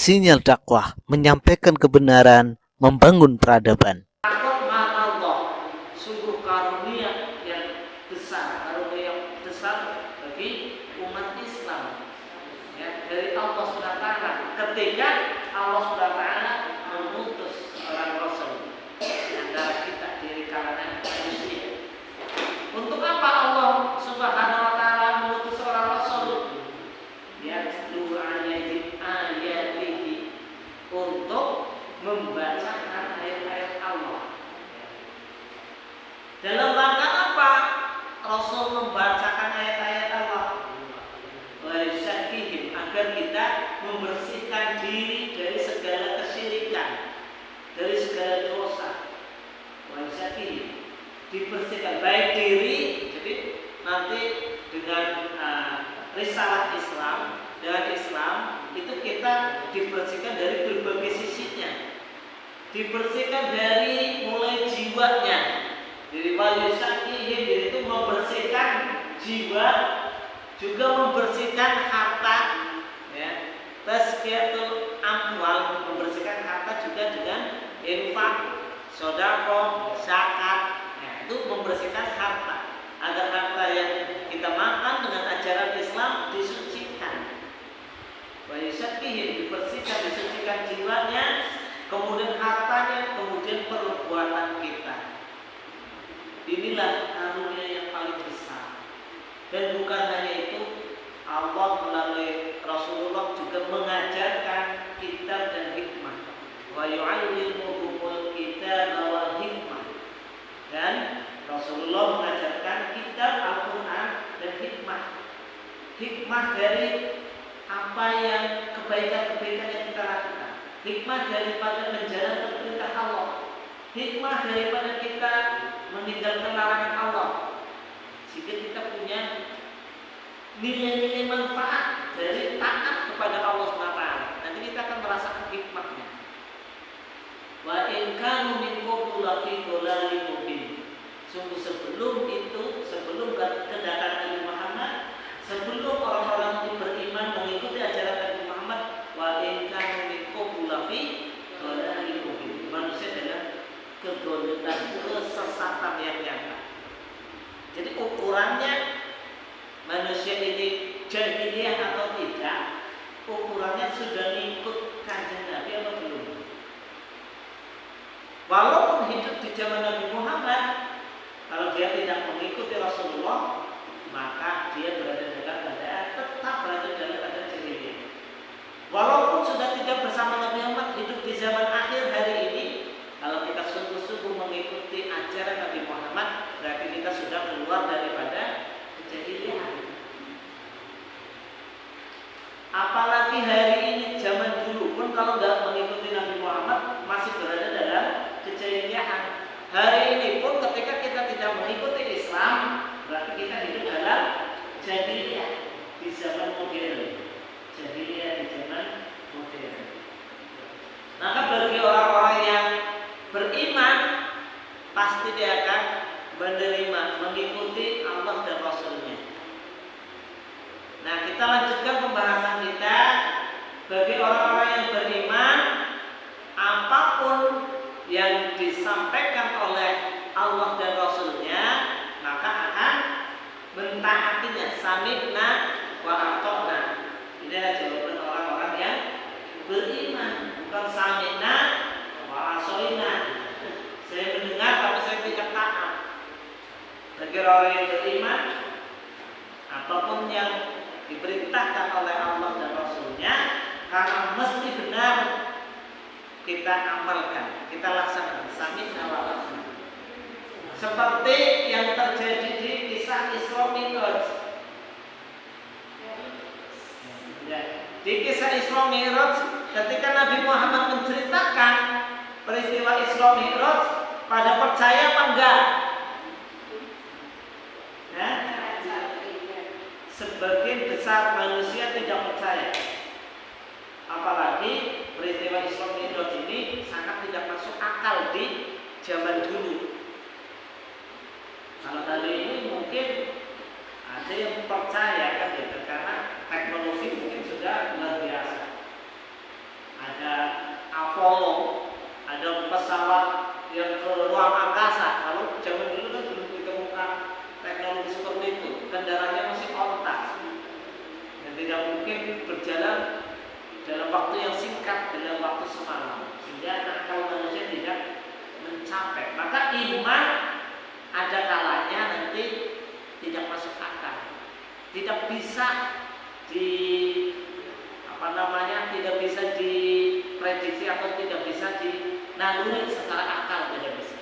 sinyal dakwah, menyampaikan kebenaran, membangun peradaban. Takut maha Allah, sungguh karunia yang besar, karunia yang besar bagi umat Islam. Ya, dari Allah SWT ketika Allah SWT mengutus seorang Rasul antara kita dari kalangan manusia. Untuk apa Allah Subhanahu wa taala mengutus seorang Rasul? Yatlu ayatihi, untuk membacakan ayat-ayat Allah. Dalam rangka apa Rasul membacakan ayat-ayat Allah? Wasyakihim, agar kita membersihkan diri dari segala kesyirikan, dari segala dosa. Wasyakihim, dibersihkan baik diri, jadi nanti dengan risalah Islam, dengan Islam itu kita dibersihkan dari berbagai sisinya, dibersihkan dari mulai jiwanya. Jadi wasyakihim itu membersihkan jiwa, juga membersihkan harta, ya. Tazkiyatul amwal, membersihkan harta juga dengan infak, sedekah, zakat. Itu membersihkan harta, agar harta yang kita makan dengan ajaran Islam disucikan. Wasyakihim, dibersihkan, disucikan jiwanya, kemudian hartanya, kemudian perbuatan kita. Inilah karunia yang paling besar. Dan bukan hanya itu, Allah melalui Rasulullah juga mengajarkan kitab dan hikmah. Wa yu'allimuhumul kitaba wal hikmah. Dan Rasulullah mengajarkan kitab, Al-Quran dan hikmah. Hikmah dari apa yang kebaikan-kebaikan yang kita lakukan. Hikmah daripada menjalankan perintah Allah. Hikmah daripada kita meninggalkan larangan Allah. Sehingga kita punya nilai-nilai manfaat dari taat kepada Allah SWT. Nanti kita akan merasakan hikmahnya. Wa in kanu min qablu lafi dhalalin mubin. Sungguh sebelum itu, sebelum kedatangan Nabi Muhammad, sebelum orang-orang itu beriman mengikuti ajaran Nabi Muhammad, wa in kanu min qablu lafi dhalalin mubin. Manusia dalam kegolakan, kesesatan yang nyata. Jadi ukurannya manusia ini jahiliyah atau tidak, ukurannya sudah ngikut kanjeng Nabi atau belum. Walaupun hidup di zaman Nabi Muhammad, kalau dia tidak mengikuti Rasulullah, maka dia berada dalam keadaan, tetap berada dalam keadaan jahiliyah. Walaupun sudah tidak bersama Nabi Muhammad, hidup di zaman akhir hari ini, kalau kita sungguh-sungguh mengikuti ajaran Nabi Muhammad, berarti kita sudah keluar daripada kejahilian. Apalagi hari ini, zaman dulu pun kalau tidak mengikuti Nabi Muhammad masih berada dalam kejahilian. Hari ini pun ketika kita tidak mengikuti Islam, berarti kita hidup dalam jahiliyah di zaman modern. Jahiliyah di zaman modern. Maka bagi orang-orang yang beriman, pasti dia akan menerima, mengikuti Allah dan Rasulnya. Nah, kita lanjutkan pembahasan kita. Bagi orang-orang yang beriman, apapun yang disampaikan oleh Allah dan Rasulnya, maka akan mentaatinya. Sami'na wa ata'na. Inilah jawaban orang-orang yang beriman. Bukan sami'na wa asoina. Saya mendengar tapi saya tidak taat. Bagi orang yang beriman, apapun yang diperintahkan oleh Allah dan Rasulnya, karena mesti benar kita amalkan, kita laksanakan. Sami'na wa ata'na. Seperti yang terjadi di kisah Isra Mi'raj. Di kisah Isra Mi'raj, ketika Nabi Muhammad menceritakan peristiwa Isra Mi'raj, pada percaya apa enggak? Nah, sebagian besar manusia tidak percaya. Apalagi peristiwa Isra Mi'raj ini sangat tidak masuk akal di zaman dulu. Kalau hari ini mungkin ada yang percaya kan gitu, karena teknologi mungkin sudah luar biasa. mungkin berjalan dalam waktu yang singkat, dalam waktu semalam, sehingga akal manusia tidak mencapai. Maka iman ada kalanya nanti tidak masuk akal, tidak bisa tidak bisa diprediksi atau tidak bisa dinaluri secara akal, tidak bisa.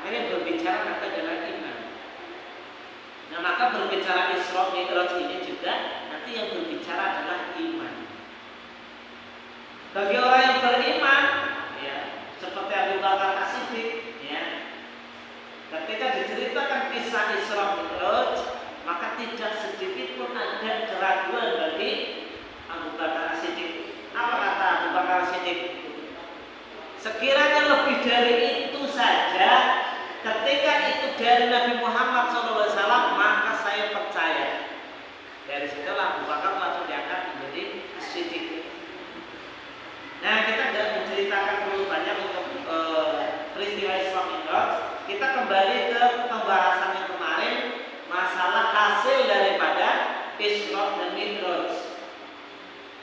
Ini berbicara kata adalah iman. Nah, maka berbicara Isra Mi'raj ini juga nanti yang berbicara adalah iman. Bagi orang yang beriman, ya, seperti Abu Bakar As-Siddiq, ya, ketika diceritakan kisah Isra Mi'raj, maka tidak sedikit pun ada keraguan bagi Abu Bakar As-Siddiq. Apa kata Abu Bakar As-Siddiq? Sekiranya lebih dari itu saja, ketika itu dari Nabi Muhammad SAW, maka saya percaya. Dari situlah Abu Bakar langsung diangkat menjadi As-Siddiq. Nah, kita tidak menceritakan terlalu banyak untuk peristiwa Isra Mi'raj. Kita kembali ke pembahasan yang kemarin, masalah hasil daripada Isra dan Mi'raj.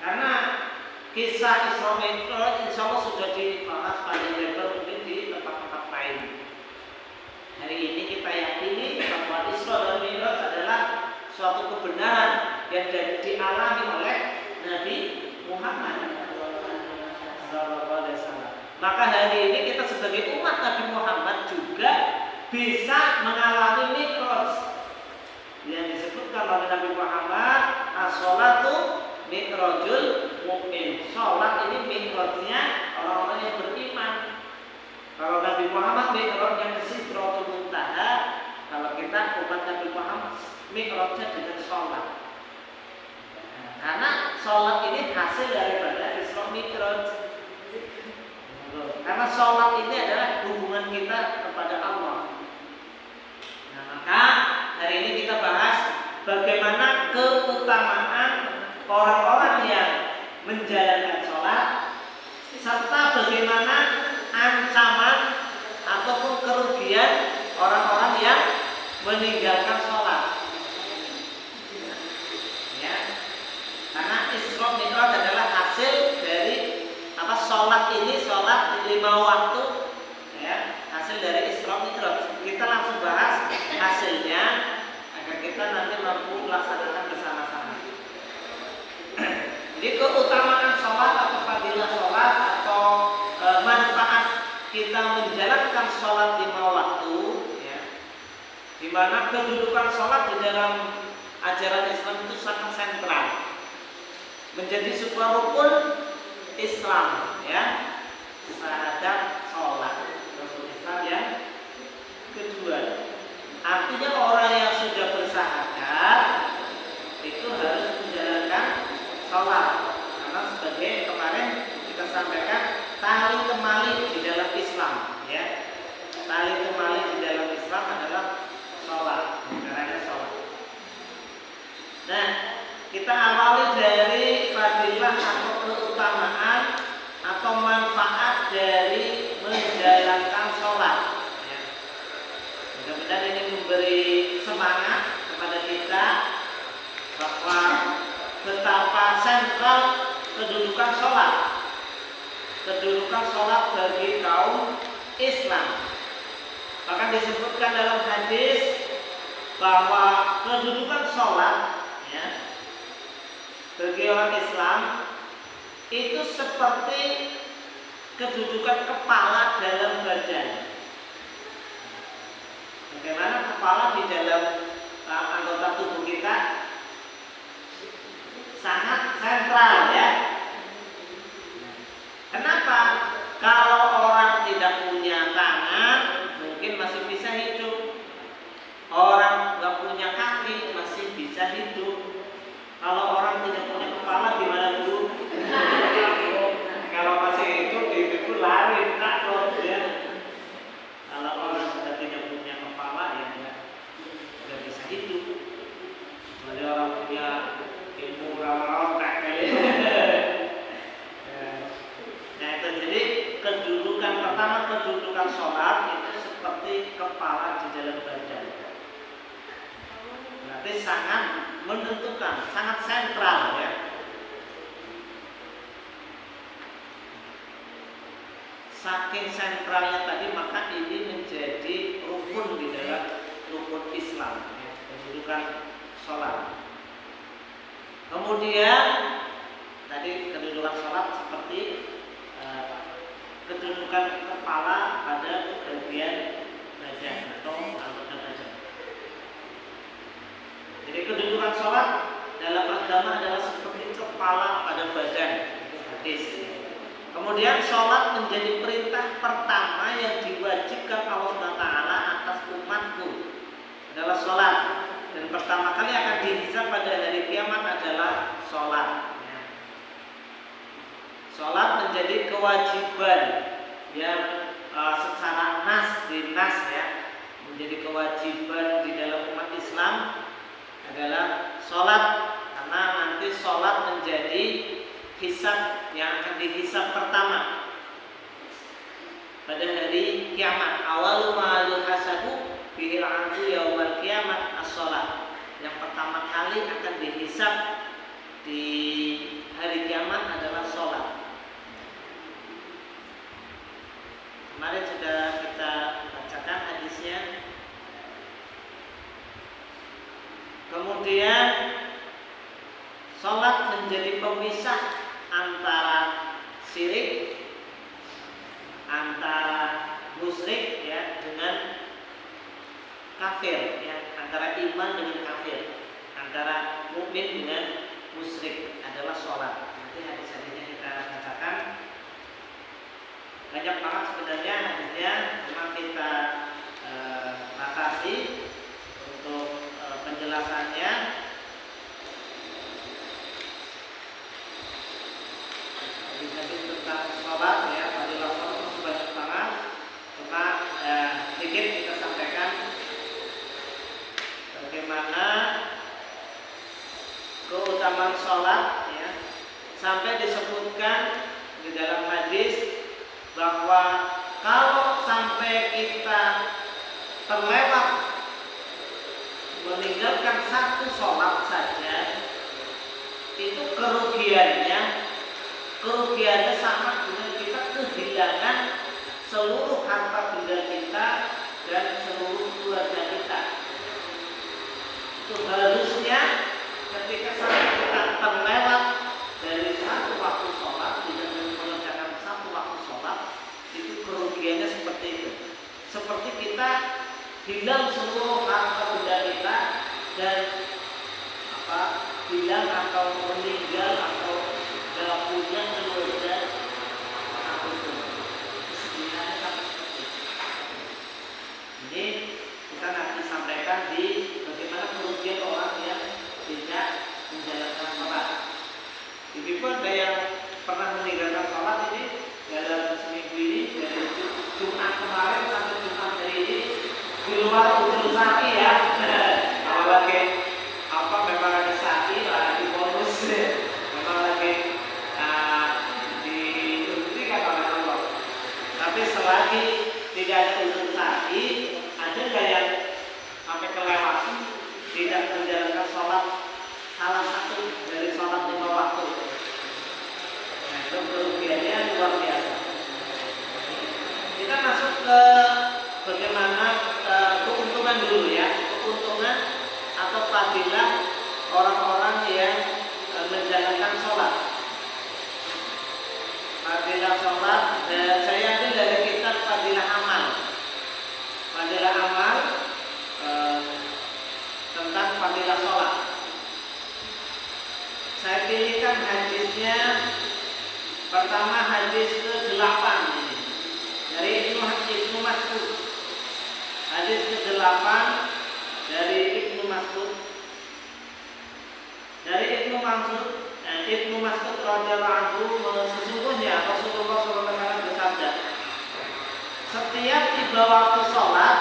Karena kisah Isra Mi'raj insya Allah sudah dibahas panjang lebar mungkin di tempat-tempat lain. Hari ini kita yakini bahwa Isra dan Mi'raj adalah suatu kebenaran yang dialami oleh Nabi Muhammad. Maka hari ini kita sebagai umat Nabi Muhammad juga bisa mengalami Mi'raj yang disebutkan oleh Nabi Muhammad, as-sholatu mi'rajul mu'min. Sholat ini mi'rajnya orang-orang yang beriman. Kalau Nabi Muhammad mi'rajnya ke Sidratul Muntaha, kalau kita umat Nabi Muhammad mi'rajnya dengan sholat. Karena sholat ini hasil daripada Isra Mi'raj. Karena sholat ini adalah hubungan kita kepada Allah. Nah, maka hari ini kita bahas bagaimana keutamaan orang-orang yang menjalankan sholat, serta bagaimana ancaman ataupun kerugian orang-orang yang meninggalkan sholat. Ya, karena Isra Mi'raj adalah hasil dari sholat ini, sholat 5 waktu, ya, hasil dari Isra Mi'raj. Kita langsung bahas hasilnya agar kita nanti mampu melaksanakan bersama-sama. Jadi keutamaan sholat atau fadilah sholat atau manfaat kita menjalankan sholat 5 waktu, ya, di mana kedudukan sholat di dalam ajaran Islam itu sangat sentral, menjadi sebuah rukun Islam, ya, syahadat sholat rukun Islam yang kedua. Artinya orang yang sudah bersyahadat itu harus menjalankan sholat, karena sebagai kemarin kita sampaikan tali temali di dalam Islam, ya, tali temali di dalam Islam adalah sholat, karena sholat. Nah, kita awali dari fadilah atau keutamaan atau manfaat dari menjalankan sholat, ya. Mudah-mudahan ini memberi semangat kepada kita bahwa betapa sentral kedudukan sholat bagi kaum Islam. Bahkan disebutkan dalam hadis bahwa kedudukan sholat, ya, bagi orang Islam itu seperti kedudukan kepala dalam badan. Bagaimana kepala di dalam anggota tubuh kita sangat sentral, ya. Kenapa? Kalau orang tidak punya tangan mungkin masih bisa hidup, orang nggak punya kaki masih bisa hidup. Kalau orang tidak punya kepala gimana dulu? Kalau masih hidup itu lari takut, ya. Kalau orang sudah tidak punya kepala, ya nggak bisa hidup. Kalau orang punya ilmu rawa-rawa nah itu, jadi kedudukan sholat itu seperti kepala di dalam badan. Berarti sangat menentukan, sangat sentral ya. Saking sentralnya tadi, maka ini menjadi rukun di dalam rukun Islam ya, kedudukan sholat. Kemudian tadi kedudukan sholat seperti kedudukan kepala pada bagian badan atau anggota badan. Jadi kedudukan sholat dalam agama adalah seperti kepala pada badan, itu hadis. Kemudian sholat menjadi perintah pertama yang diwajibkan Allah Taala atas umatku adalah sholat, dan pertama kali akan dihisab pada hari kiamat adalah sholat. Sholat menjadi kewajiban yang secara nas ya, menjadi kewajiban di dalam umat Islam adalah sholat, karena nanti sholat menjadi hisab yang akan dihisab pertama pada hari kiamat. Awalu ma'alul hasabu bihil antu yaumal kiamat as-sholat. Yang pertama kali akan dihisab di hari kiamat adalah sholat. Kemarin sudah kita bacakan hadisnya. Kemudian sholat menjadi pemisah antara syirik, antara musyrik ya dengan kafir ya, antara iman dengan kafir, antara mukmin dengan musyrik adalah sholat. Nanti hadis-hadisnya kita bacakan. Banyak banget sebenarnya hadisnya, cuma kita batasi untuk penjelasannya. Hadis tentang sholat ya, fadilah sholat itu banyak banget. Cuma sedikit kita sampaikan bagaimana keutamaan sholat ya, sampai disebutkan di dalam hadis bahwa kalau sampai kita terlewat meninggalkan satu sholat saja, itu kerugiannya sama dengan kita kehilangan seluruh harta benda kita dan seluruh keluarga kita. Itu harusnya ketika kita terlewat dari satu waktu sholat, tidak mengerjakan satu waktu sholat, itu kerugiannya seperti itu. Seperti kita hilang seluruh harta benda kita dan hilang atau meninggal atau dalam punya keluarga apapun. Sebenarnya sama seperti itu. Ini kita nanti sampaikan di bagaimana kerugian orang yang tidak menjalankan sholat. Ibu ada yang pernah meninggalkan sholat ini dalam seminggu ini, dari Jumat kemarin sampai Jumat hari ini, di luar usul sapi ya. Apalagi memang ada sapi lagi bonus, memang lagi dibuktikan oleh Allah. Tapi selagi tidak ada usul sapi, ada nggak yang sampai kelewat tidak menjalankan sholat salah satu dari sholat 5 waktu? Nah, itu kerugiannya luar biasa. Kita masuk ke bagaimana keuntungan dulu ya, keuntungan atau fadilah orang-orang yang menjalankan sholat. Fadilah sholat, saya ambil dari kitab Fadilah Amal. Fadilah Amal tentang fadilah sholat. Saya pilihkan hadisnya. Pertama hadis ke-8 ini dari Ibnu Mas'ud. Hadis ke-8 dari Ibnu Mas'ud. Dari Ibnu Mas'ud radhiyallahu anhu, sesungguhnya Rasulullah SAW bersabda, setiap tiba waktu sholat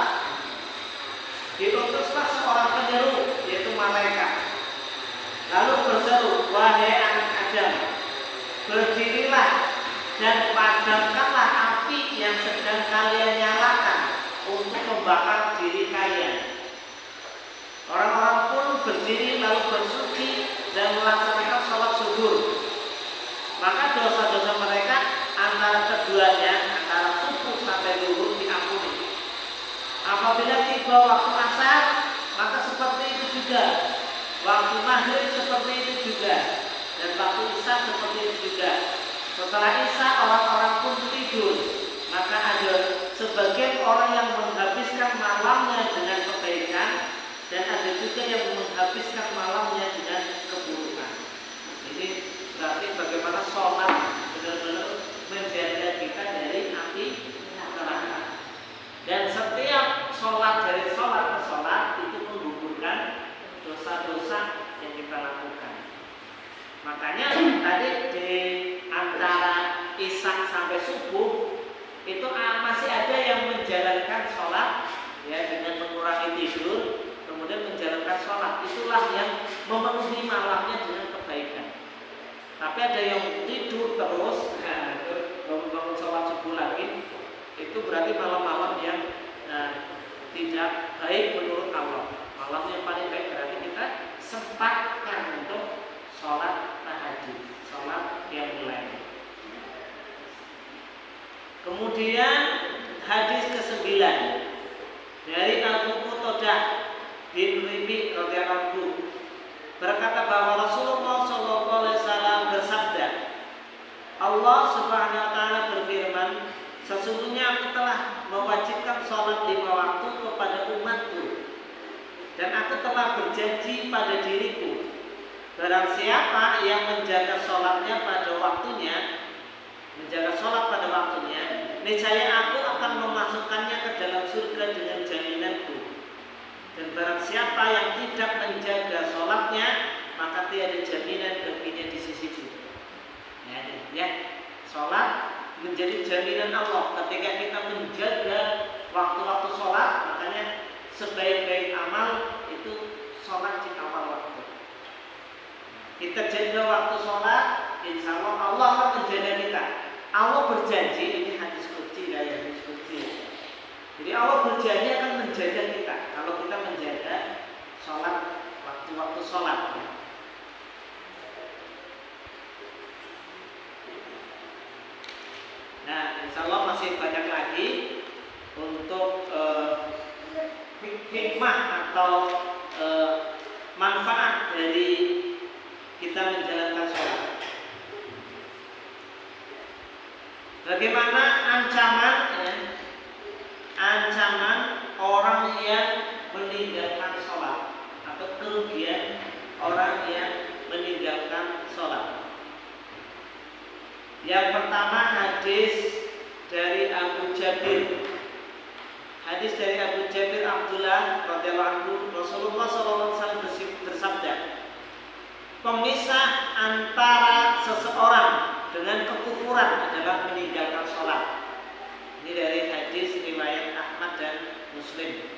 diutuslah seorang penyeru, yaitu malaikat, lalu berseru, wahai anak Adam, berdirilah dan padamkanlah api yang sedang kalian nyalakan untuk membakar diri kalian. Orang-orang pun berdiri lalu bersyukur juga, waktu maghrib seperti itu juga, dan waktu isya seperti itu juga. Setelah isya orang-orang pun tidur, maka ada sebagian orang yang menghabiskan malamnya dengan kebaikan, dan ada juga yang menghabiskan malamnya dengan keburukan. Ini berarti bagaimana sholat benar-benar menjaga kita dari api neraka. Dan setiap sholat dari sholat ke sholat itu menggugurkan dosa-dosa yang kita lakukan. Makanya tadi di antara isya sampai subuh itu masih ada yang menjalankan sholat ya dengan mengurangi tidur, kemudian menjalankan sholat. Itulah yang memenuhi malamnya dengan kebaikan. Tapi ada yang tidur terus, bangun-bangun sholat subuh lagi, itu berarti malam-malam yang tidak baik menurut Allah. Malam yang paling baik berarti kita sempatkan untuk sholat tahajud, sholat yang mulai. Kemudian hadis ke-9 dari Abu Qatadah bin Rabi' radhiyallahu anhu berkata bahwa Rasulullah SAW bersabda, Allah Subhanahu wa taala berfirman, sesungguhnya aku telah mewajibkan sholat 5 waktu kepada umatku, dan aku telah berjanji pada diriku, barang siapa yang menjaga sholatnya pada waktunya, niscaya aku akan memasukkannya ke dalam surga dengan jaminanku. Dan barang siapa yang tidak menjaga sholatnya, maka tiada jaminan baginya di sisiku. Ya, sholat menjadi jaminan Allah. Ketika kita menjaga waktu-waktu sholat, makanya sebaik-baik amal itu sholat di awal waktu. Kita jaga waktu sholat, insya Allah Allah akan menjaga kita. Allah berjanji, ini hadis qudsi ya, hadis qudsi. Jadi Allah berjanji akan menjaga kita kalau kita menjaga sholat, waktu-waktu sholat. Nah, insya Allah masih banyak lagi untuk hikmah atau manfaat dari kita menjalankan sholat. Bagaimana ancaman orang yang meninggalkan sholat atau kerugian orang yang meninggalkan sholat. Yang pertama hadis dari Abu Jabir. Hadis dari Abu Jabir Abdullah radhiyallahu anhu, Rasulullah SAW bersabda, pemisah antara seseorang dengan kekufuran adalah meninggalkan sholat. Ini dari hadis riwayat Ahmad dan Muslim.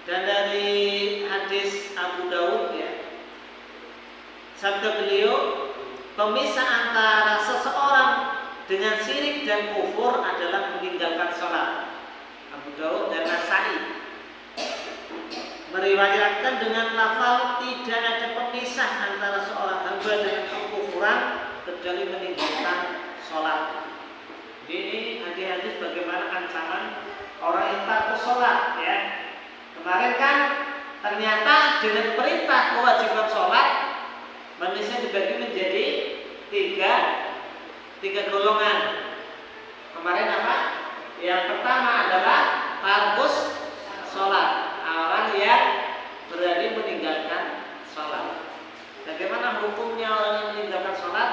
Dan dari hadis Abu Dawud ya, sabda beliau, pemisah antara seseorang dengan syirik dan kufur adalah meninggalkan sholat. Abu Dawud dan Nasa'i meriwayatkan dengan lafal tidak ada pemisah antara seorang hamba dengan kekufuran kecuali meninggalkan sholat. Jadi ini hadis-hadis bagaimana ancaman orang yang takut sholat ya. Kemarin kan ternyata dengan perintah kewajiban sholat manusia dibagi menjadi tiga golongan. Kemarin apa? Yang pertama adalah tarkus sholat, orang yang berani meninggalkan sholat. Bagaimana hukumnya orang yang meninggalkan sholat?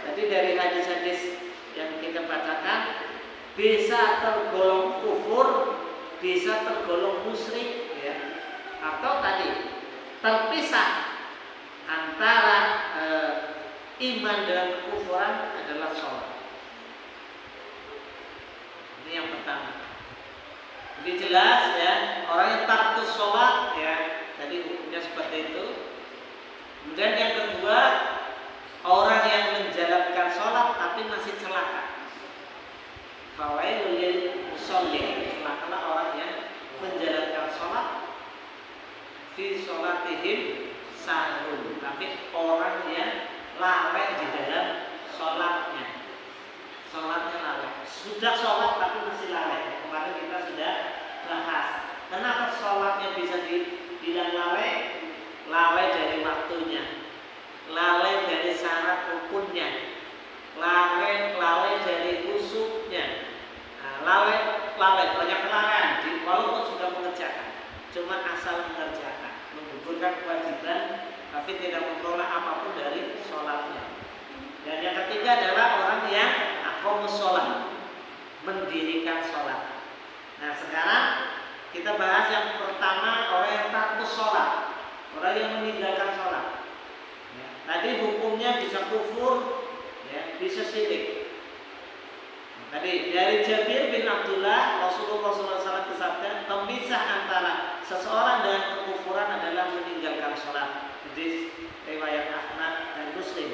Tadi dari hadis-hadis yang kita bacakan, bisa tergolong kufur, bisa tergolong musyrik ya. Atau tadi terpisah antara iman dengan kekufuran adalah sholat. Ini yang pertama. Jadi jelas ya, orang yang tarkus sholat ya, tadi hukumnya seperti itu. Kemudian yang kedua, orang yang menjalankan sholat tapi masih celaka. Fawailul lil musallin, celakalah orang yang menjalankan sholat fi sholatihim sahun, tapi orang yang lalai di dalam sholatnya. Sholatnya lalai. Sudah sholat tapi masih lalai. Kemarin kita sudah bahas. Kenapa sholatnya bisa dibilang menggugurkan kewajiban tapi tidak memperoleh apapun dari sholatnya. Dan yang ketiga adalah orang yang aqamus sholat, mendirikan sholat. Nah sekarang kita bahas yang pertama, orang yang tarkus sholat, orang yang meninggalkan sholat. Ya, tadi hukumnya bisa kufur, ya, bisa syirik. Tadi dari Jabir bin Abdullah, Rasulullah SAW bersabda, pemisah antara seseorang dengan kekufuran adalah meninggalkan sholat. Hadis riwayat Ahmad dan Muslim.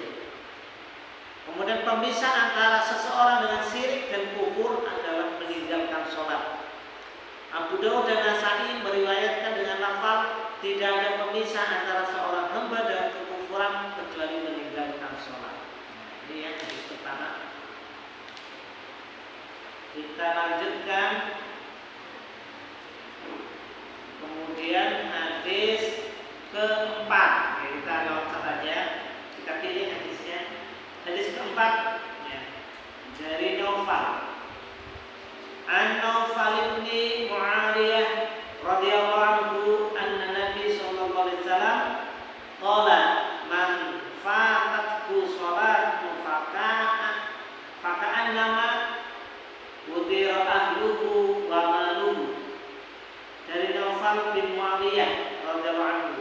Kemudian pemisah antara seseorang dengan syirik dan kufur adalah meninggalkan sholat. Abu Dawud dan Nasai meriwayatkan dengan lafal tidak ada pemisah antara seorang hamba dengan kekufuran kecuali meninggalkan sholat. Ini yang hadis pertama. Kita lanjutkan. Kemudian hadis keempat, ya, kita lewat saja. Kita pilih hadisnya. Hadis keempat, ya, dari Naufal. An Naufal bin Mu'awiyah radhiyallahu anhu anna Nabi sallallahu alaihi wasallam qala man fatatku shalatun faka'annama udira ahluhu wa maluhu. Dari Naufal bin Mu'awiyah radhiyallahu anhu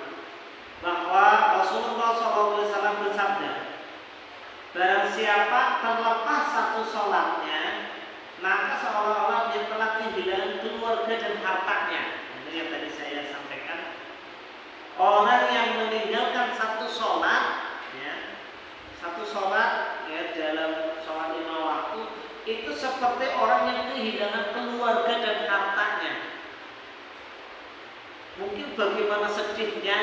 bahwa Rasulullah SAW bersabda, barang siapa terlepas satu sholatnya, maka seolah-olah dia telah kehilangan keluarga dan hartanya. Ini yang tadi saya sampaikan. Orang yang meninggalkan satu sholat, ya, satu sholat, ya, dalam sholat 5 waktu, itu seperti orang yang kehilangan keluarga dan hartanya. Mungkin bagaimana sedihnya,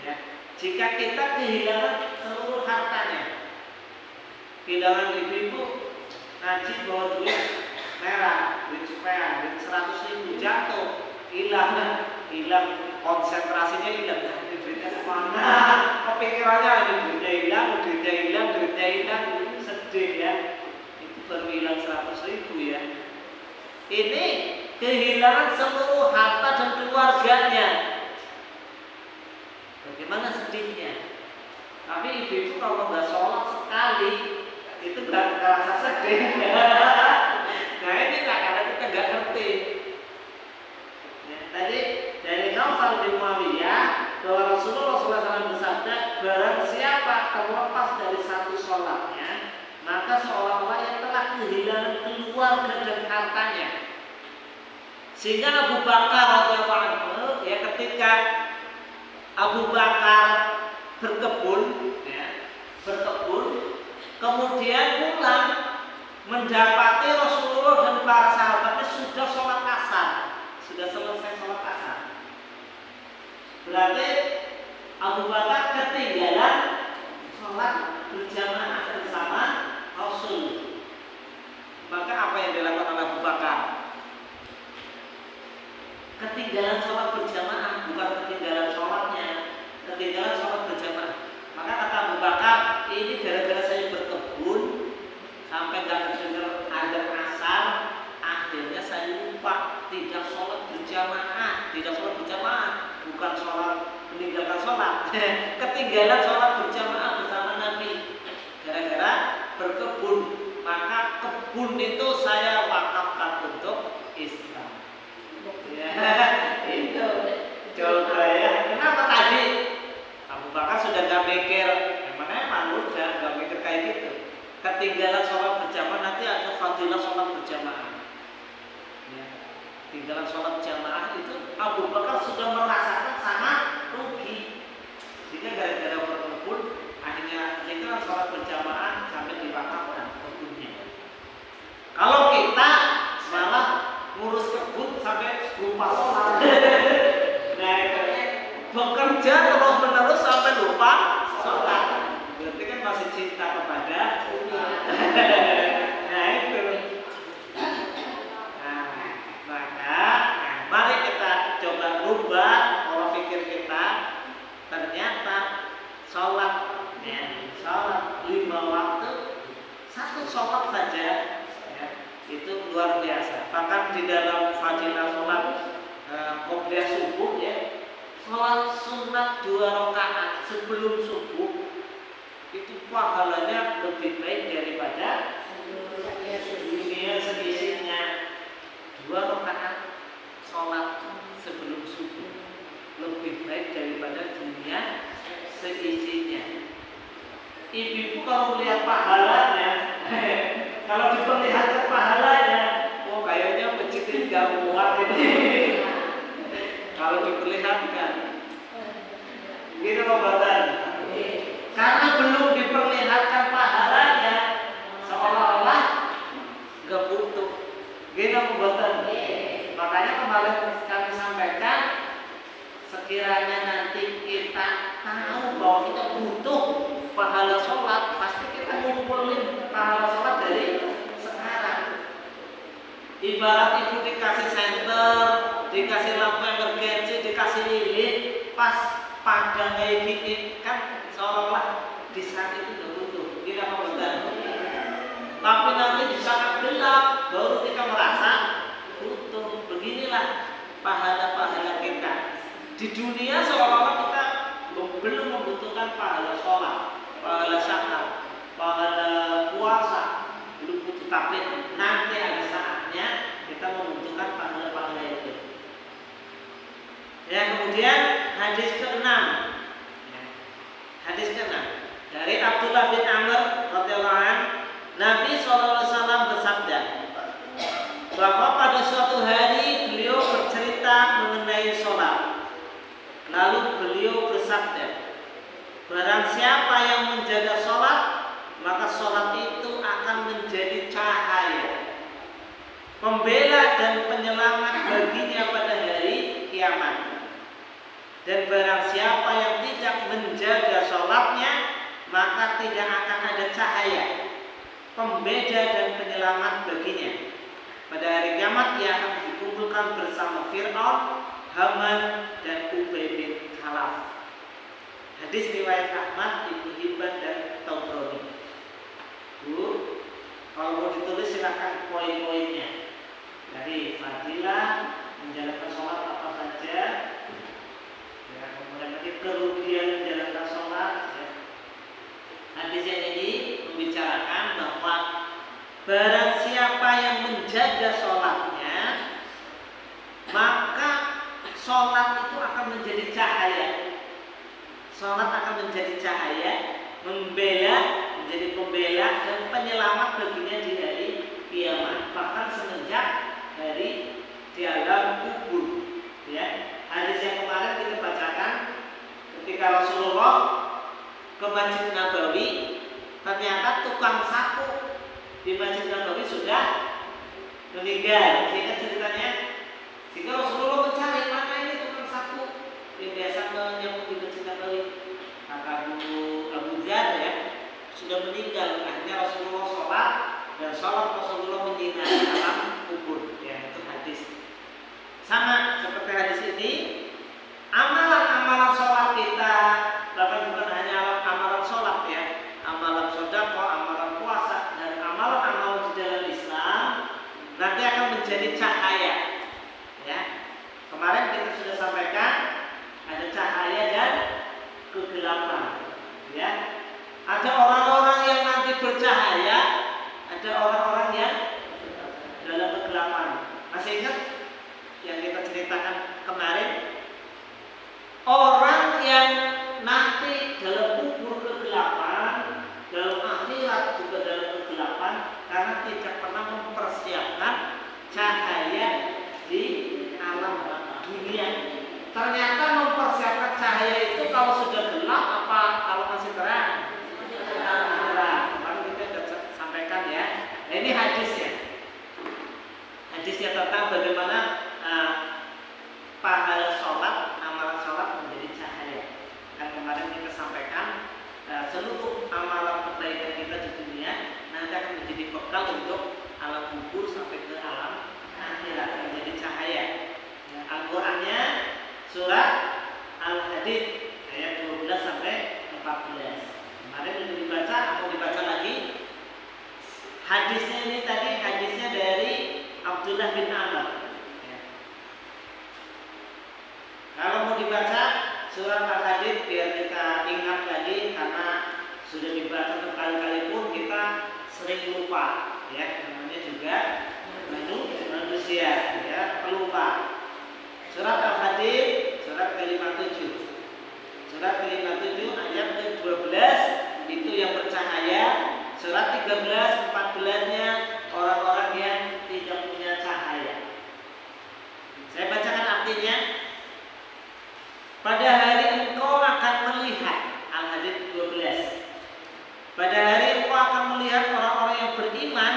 ya, jika kita kehilangan seluruh hartanya. Kehilangan ibu-ibu ngaji bawa duit merah, duit cepet, duit 100.000 jatuh, hilang, konsentrasinya hilang. Ini duitnya kemana? Kepikirannya ini duitnya hilang, sedih ya. Itu baru hilang 100.000 ya. Ini kehilangan seluruh harta dan keluarganya. Bagaimana sedihnya? Tapi ibu-ibu kalau nggak sholat sekali itu nggak rasa sedih. Nah ini lah karena kita nggak ngerti. Ya, tadi dari Naufal bin Mu'awiyah bahwa Rasulullah SAW bersabda, barang siapa terlepas dari satu sholatnya, maka seolah-olah yang telah kehilangan keluarga dan hartanya. Sehingga Abu Bakar radhiyallahu anhu, ya, ketika Abu Bakar berkebun, kemudian pulang mendapati Rasulullah dan para sahabatnya sudah sholat asar, sudah selesai sholat asar. Berarti Abu Bakar ketinggalan sholat berjamaah bersama Rasul. Maka apa yang dilakukan oleh Abu Bakar? Ketinggalan sholat berjamaah, bukan ketinggalan sholatnya, ketinggalan sholat berjamaah. Maka kata Abu Bakar, ini gara-gara saya berkebun sampai gak dengar azan asar, akhirnya saya lupa tidak sholat berjamaah, bukan sholat meninggalkan sholat, ketinggalan sholat berjamaah bersama Nabi. Gara-gara berkebun, maka kebun itu saya wakafkan untuk Islam. Ya, itu coba ya. Kenapa tadi Abu Bakar sudah gak mikir, emang udah gak mikir kayak gitu. Ketinggalan sholat berjamaah, nanti ada fadilah sholat berjamaah. Ya, ketinggalan sholat berjamaah itu Abu Bakar sudah merasakan sangat rugi. Jika gara-gara berkebun, akhirnya ketinggalan sholat berjamaah sampai diwakafkan kebunnya. Kalau kita malah ngurus kebun sampai lupa sholat. Nah, bekerja terus-menerus sampai lupa sholat. Berarti kan masih cinta kepada nah itu. Maka mari kita coba rubah pola pikir kita. Ternyata sholat 5 waktu, satu sholat saja, ya, itu luar biasa. Bahkan di dalam fadilah sholat qobliyah subuh, ya, sholat sunat 2 rakaat sebelum subuh itu pahalanya lebih baik daripada dunia seisinya. 2 rakaat sholat sebelum subuh lebih baik daripada dunia seisinya. Ibu-ibu kalau melihat pahalanya, kalau diperlihatkan pahalanya, oh kayaknya masjid ini gak muat ini. Kalau diperlihatkan, gitu obatan. Karena belum diperlihatkan pahalanya, seolah-olah gak butuh. Gitu obatan. Makanya kemarin kami sampaikan, sekiranya nanti kita tahu bahwa kita butuh pahala sholat, pasti kita ngumpulin pahala sholat dari sekarang. Ibarat ibu dikasih senter, dikasih lampu emergensi, dikasih lilin, pas padang kayak gini kan seolah-olah di saat itu udah butuh. Kita mau betul. Tapi nanti di saat gelap baru kita merasa butuh. Beginilah pahala-pahala kita. Di dunia seolah-olah kita belum membutuhkan pahala sholat, pahala zakat, pahala puasa, belum butuh. Tapi nanti ada saatnya kita membutuhkan pahala-pahala itu. Ya, kemudian hadis ke-6. Hadis ke-6 dari Abdullah bin Amr radhiyallahu anhu, Nabi SAW bersabda bahwa pada suatu hari beliau bercerita mengenai sholat. Lalu beliau bersabda, barang siapa yang menjaga sholat, maka sholat itu akan menjadi cahaya, pembela dan penyelamat baginya pada hari kiamat. Dan barang siapa yang tidak menjaga sholatnya, maka tidak akan ada cahaya, pembeda dan penyelamat baginya. Pada hari kiamat ia akan dikumpulkan bersama Fir'aun, Haman dan Ubay bin Khalaf. Hadis riwayat Ahmad, Ibnu Hibban dan Tabrani. Bu, kalau mau ditulis silakan poin-poinnya. Dari fadilah menjalankan sholat apa saja, ya, kemudian nanti kerugian menjalankan sholat. Ya. Hadis yang ini membicarakan bahwa barang siapa yang menjaga sholatnya, maka sholat itu akan menjadi cahaya. Sholat akan menjadi cahaya, membela, menjadi pembela dan penyelamat baginya di hari kiamat. Bahkan semenjak hari di alam kubur. Ya, hadis yang kemarin kita bacakan ketika Rasulullah ke Masjid Nabawi, ternyata tukang sapu di Masjid Nabawi sudah meninggal. Sehingga ceritanya, sehingga Rasulullah mencari mana ini tukang sapu yang biasa menyapu di Masjid Nabawi. Kata Abu Dzar ya, sudah meninggal. Akhirnya Rasulullah sholat, dan sholat Rasulullah menyinari alam kubur. Ya, itu hadis. Sama seperti hadis ini, amalan-amalan sholat kita, bahkan bukan hanya amalan sholat ya, amalan sedekah, amalan puasa, dan amalan-amalan di dalam Islam nanti akan menjadi cahaya. Ya, kemarin kita sudah sampaikan ada cahaya dan kegelapan. Ya, ada orang-orang yang nanti bercahaya, ada orang-orang yang dalam kegelapan. Masih ingat yang kita ceritakan kemarin? Orang yang nanti dalam kubur kegelapan, dalam akhirat juga dalam kegelapan, karena tidak pernah mempersiapkan cahaya di alam dunia. Ternyata mempersiapkan cahaya itu kalau sudah gelap apa kalau masih terang? Terang. Kemarin kita sudah sampaikan ya. Nah, ini hadisnya. Hadisnya tentang bagaimana pahala sholat, amalan sholat menjadi cahaya. Dan kemarin kita sampaikan seluruh amalan kebaikan kita di dunia nanti akan menjadi bekal untuk alam kubur sampai ke alam akhirat, menjadi cahaya. Ya, Al-Qur'annya surat Al-Hadid ayat 12 sampai 14. Kemarin sudah dibaca, mau dibaca lagi. Hadisnya ini tadi hadisnya dari Abdullah bin Amr. Ya. Kalau mau dibaca surat Al-Hadid biar kita ingat lagi karena sudah dibaca berkali-kali pun kita sering lupa ya, namanya juga manusia ya, pelupa. Surat Al-Hadid surat ke-57. Surat ke-57 ayat ke-12 itu yang bercahaya. Surat 13, 14-nya orang-orang yang tidak punya cahaya. Saya bacakan artinya. Pada hari engkau akan melihat, Al-Hadid 12. Pada hari engkau akan melihat orang-orang yang beriman,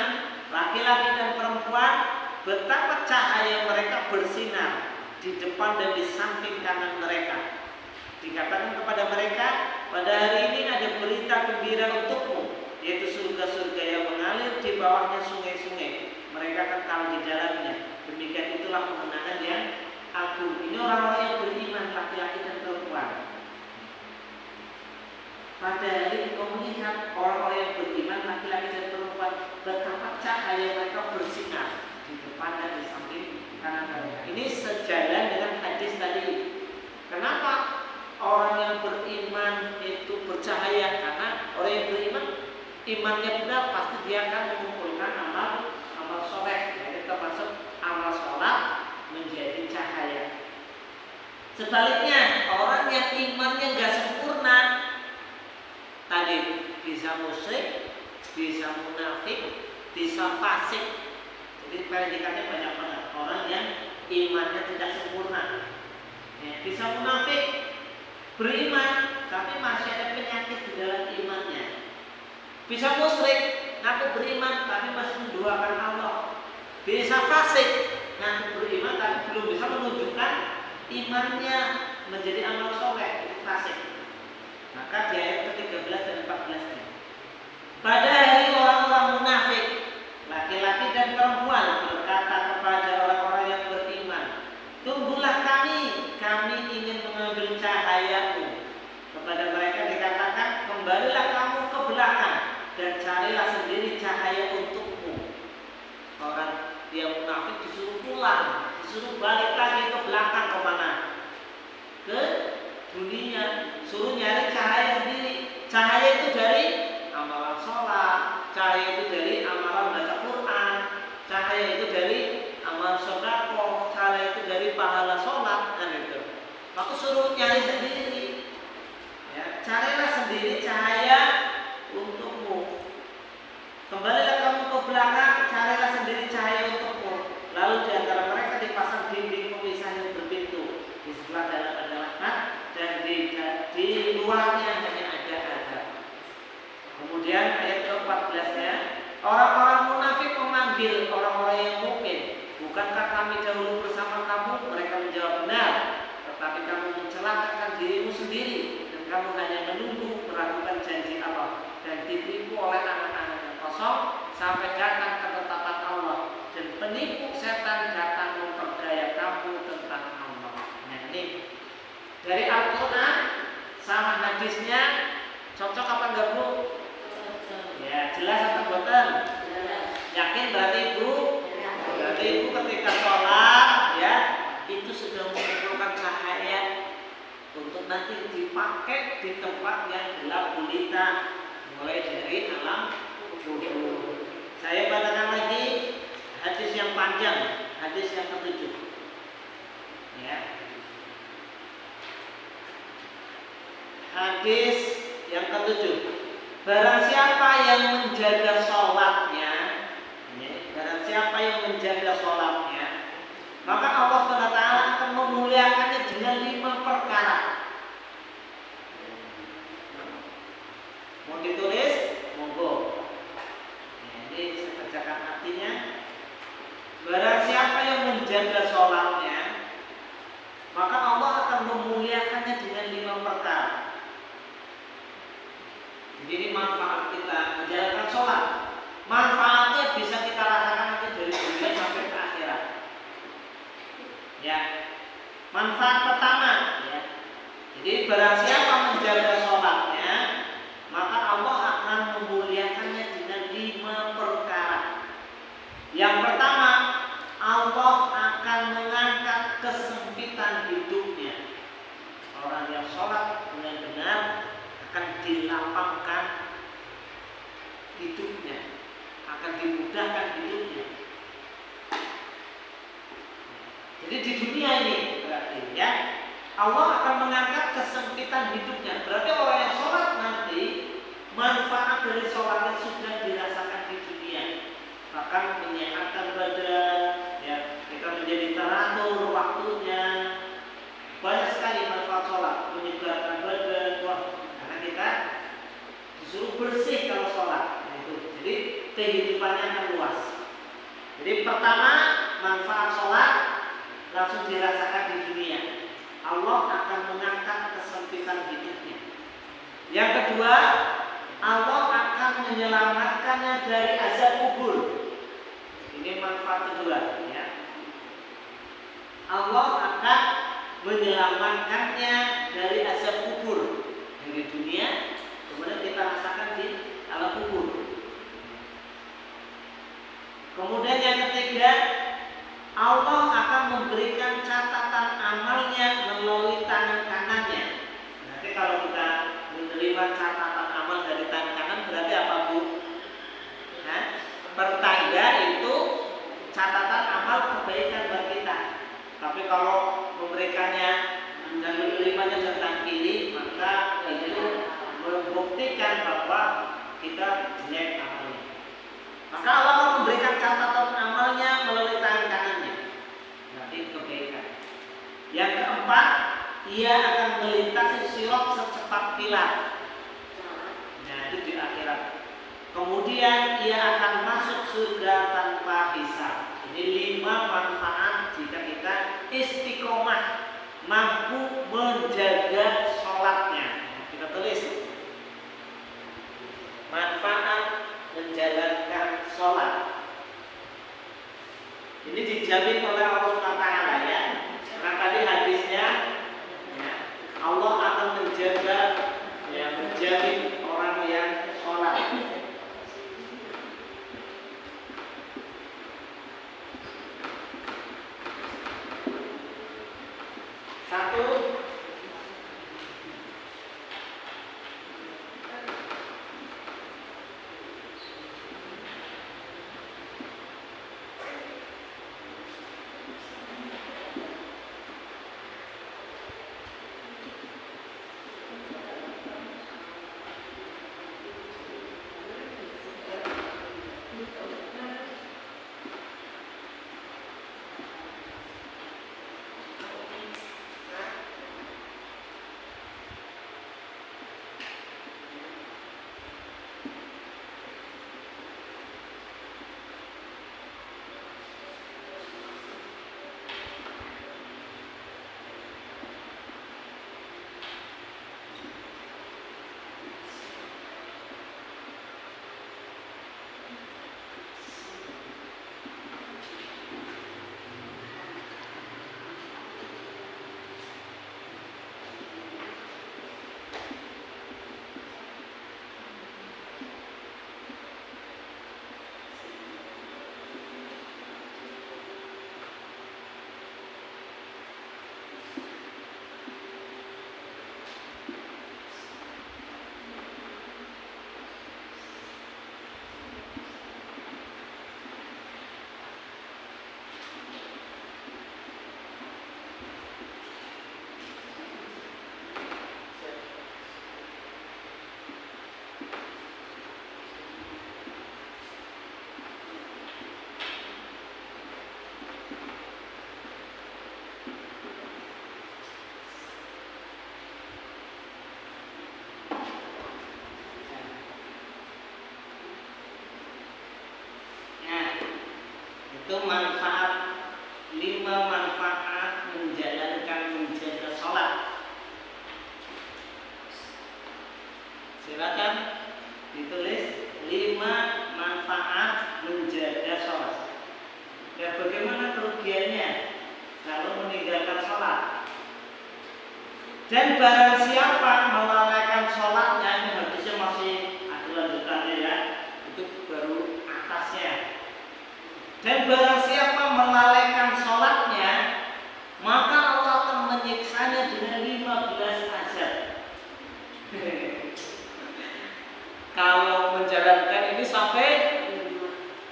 laki-laki dan perempuan, betapa cahaya mereka bersinar di depan dan di samping kanan mereka. Dikatakan kepada mereka, pada hari ini ada berita gembira untukmu, yaitu surga-surga yang mengalir di bawahnya sungai-sungai. Mereka kekal di dalamnya. Demikian itulah kemenangan yang agung. Ini orang-orang yang beriman, laki-laki dan perempuan. Pada hari engkau melihat orang-orang yang beriman, laki-laki dan perempuan, betapa cahaya mereka bersinar di depan dan di samping kanan mereka. Ini sejalan dengan hadis tadi. Kenapa orang yang beriman itu bercahaya? Karena orang yang beriman, imannya benar, pasti dia akan mengumpulkan amal soleh. Jadi termasuk amal sholat menjadi cahaya. Sebaliknya, orang yang imannya nggak sempurna, tadi bisa musyrik, bisa munafik, bisa fasik. Jadi predikatnya banyak banget. Orang yang imannya tidak sempurna, ya, bisa munafik, beriman tapi masih ada penyakit di dalam imannya. Bisa musyrik, ngaku beriman tapi masih menduakan Allah. Bisa fasik, ngaku beriman tapi belum bisa menunjukkan imannya menjadi amal soleh, itu fasik. Maka di ayat ke-13 dan 14-nya. Pada hari orang-orang munafik, laki-laki dan perempuan berkata kepada orang-orang yang beriman, tunggulah kami ingin mengambil cahayamu. Kepada mereka dikatakan, kembalilah kamu ke belakang dan carilah sendiri cahaya untukmu. Orang yang munafik disuruh pulang, disuruh balik lagi ke belakang. Kemana? Ke dunia, suruh nyari cahaya sendiri. Cahaya itu dari amalan sholat, cahaya itu dari amalan baca Quran, cahaya itu dari amal sedekah, cahaya itu dari pahala sholat, kan itu. Maka suruh nyari sendiri. Ya, carilah sendiri cahaya untukmu. Kembalilah kamu ke belakang, carilah sendiri cahaya untukmu. Lalu di antara mereka dipasang dinding pemisah yang berpintu. Di sebelah dalam ada rahmat dan di luarnya hanya ada azab. Kemudian ayat ke-14-nya, orang-orang munafik memanggil orang-orang yang mukmin, bukankah kami dahulu bersama kamu? Mereka menjawab, benar, tetapi kamu mencelakakan dirimu sendiri dan kamu hanya menunggu meragukan janji Allah dan ditipu oleh anak-anak yang kosong sampai datang ketetapan Allah, dan penipu setan datang memperdaya kamu tentang Allah. Nah, ini dari Al-Quran sama hadisnya cocok apa enggak, Bu? Ya, jelas atau boten? Yakin berarti Ibu? Berarti Ibu ketika sholat ya, itu sudah mengumpulkan cahaya untuk nanti dipakai di tempat yang gelap gulita, mulai dari alam kubur. Saya bacakan lagi hadis yang panjang, hadis yang ke-7. Ya. Hadis yang ke-7. Barang siapa yang menjaga sholatnya, barang siapa yang menjaga sholatnya, maka Allah SWT akan memuliakannya dengan 5 perkara. Mau ditulis? Monggo. Ini saya bacakan artinya. Barang siapa yang menjaga sholatnya, maka Allah akan memuliakannya dengan 5 perkara. Jadi manfaat kita menjalankan sholat, manfaatnya bisa kita rasakan nanti dari dunia sampai ke akhirat. Ya, manfaat pertama, ya. Jadi barang siapa menjaga sholatnya, maka Allah akan memuliakannya dengan 5 perkara. Yang pertama, Allah akan mengangkat kesempitan hidupnya. Orang yang sholat dengan benar akan dilapangkan hidupnya, akan dimudahkan hidupnya. Jadi di dunia ini berarti ya Allah akan mengangkat kesempitan hidupnya. Berarti orang yang sholat nanti manfaat dari sholatnya sudah dirasakan di dunia. Bahkan menyehatkan badan, ya kita menjadi teratur waktunya. Banyak sekali manfaat sholat, menyegarkan badan, karena kita disuruh bersih kalau sholat. Jadi kehidupannya akan luas. Jadi pertama manfaat sholat langsung dirasakan di dunia. Allah akan mengangkat kesempitan hidupnya. Yang kedua, Allah akan menyelamatkannya dari azab kubur. Ini manfaat kedua, ya. Allah akan menyelamatkannya dari azab kubur di dunia, kemudian kita rasakan di alam kubur. Kemudian yang ketiga, Allah akan memberikan catatan amalnya melalui tangan kanannya. Nanti kalau kita menerima catatan amal dari tangan kanan berarti apa, Bu? Pertanda itu catatan amal kebaikan buat kita. Tapi kalau memberikannya dan menerimanya dari tangan kiri, maka itu membuktikan bahwa kita jelek amalnya. Maka Allah akan memberikan catatan amalnya melalui tangan kanannya. Berarti kebaikan. Yang keempat, ia akan melintasi sirat secepat kilat. Nah, itu di akhirat. Kemudian ia akan masuk surga tanpa hisab. Ini 5 manfaat jika kita istiqomah, mampu menjaga sholatnya. Kita tulis manfaat menjalankan sholat. Ini dijamin oleh Allah SWT, ya. Karena tadi hadisnya, ya, Allah akan menjaga, ya, menjamin orang yang sholat. Satu, itu manfaat 5 manfaat menjaga sholat. Silakan ditulis 5 manfaat menjaga sholat. Ya, bagaimana kerugiannya kalau meninggalkan sholat? Dan barang siapa melalaikan sholatnya, ini hadisnya masih ada lanjutannya, ya. Itu baru atasnya. Dan barang siapa melalaikan sholatnya, maka Allah akan menyiksanya dengan 15 azab.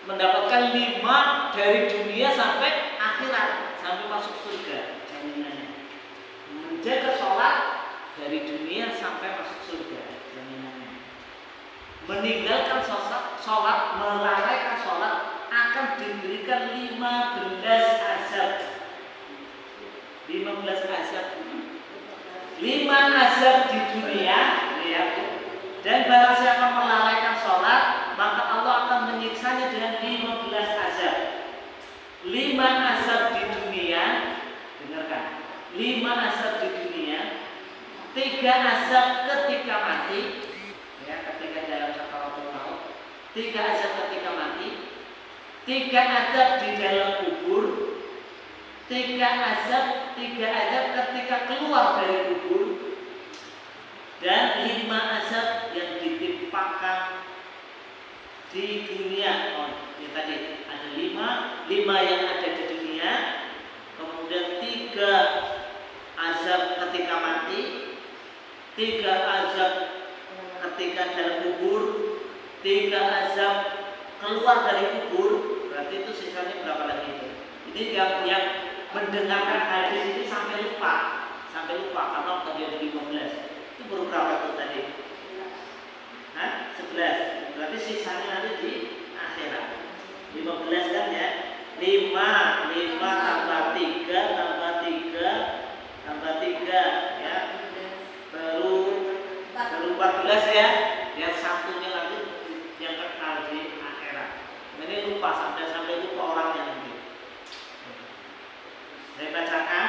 mendapatkan 5 dari dunia sampai akhirat, sampai masuk surga jaminannya. Menjaga sholat dari dunia sampai masuk surga jaminannya. Meninggalkan sholat, melalaikan sholat akan diberikan 15 azab. 15 azab. 5 azab di dunia, ya. Dan barang siapa melalaikan sholat, maka Allah akan menyiksanya dengan 15 azab. 5 azab di dunia, dengarkan. 5 azab di dunia, 3 azab ketika mati, ya, ketika dalam sakaratul maut. 3 azab ketika mati, 3 azab di dalam kubur, 3 azab ketika keluar dari kubur, dan 5 azab yang ditimpakan di dunia. Oh, ya tadi ada 5 yang ada di dunia, kemudian 3 azab ketika mati, 3 azab ketika dalam kubur, 3 azab keluar dari kubur. Berarti itu sisanya berapa lagi itu? Ini yang mendengarkan hadis ini sampai lupa karena tadi ada 15. Itu baru berapa itu tadi? 11. Berarti sisanya nanti di akhirat. 15 kan ya? 5 tambah 3 tambah 3 ya. Baru 14 ya. Yang satunya lagi yang kekal di akhirat. Ini lupa sampai lupa orangnya nanti. Saya bacakan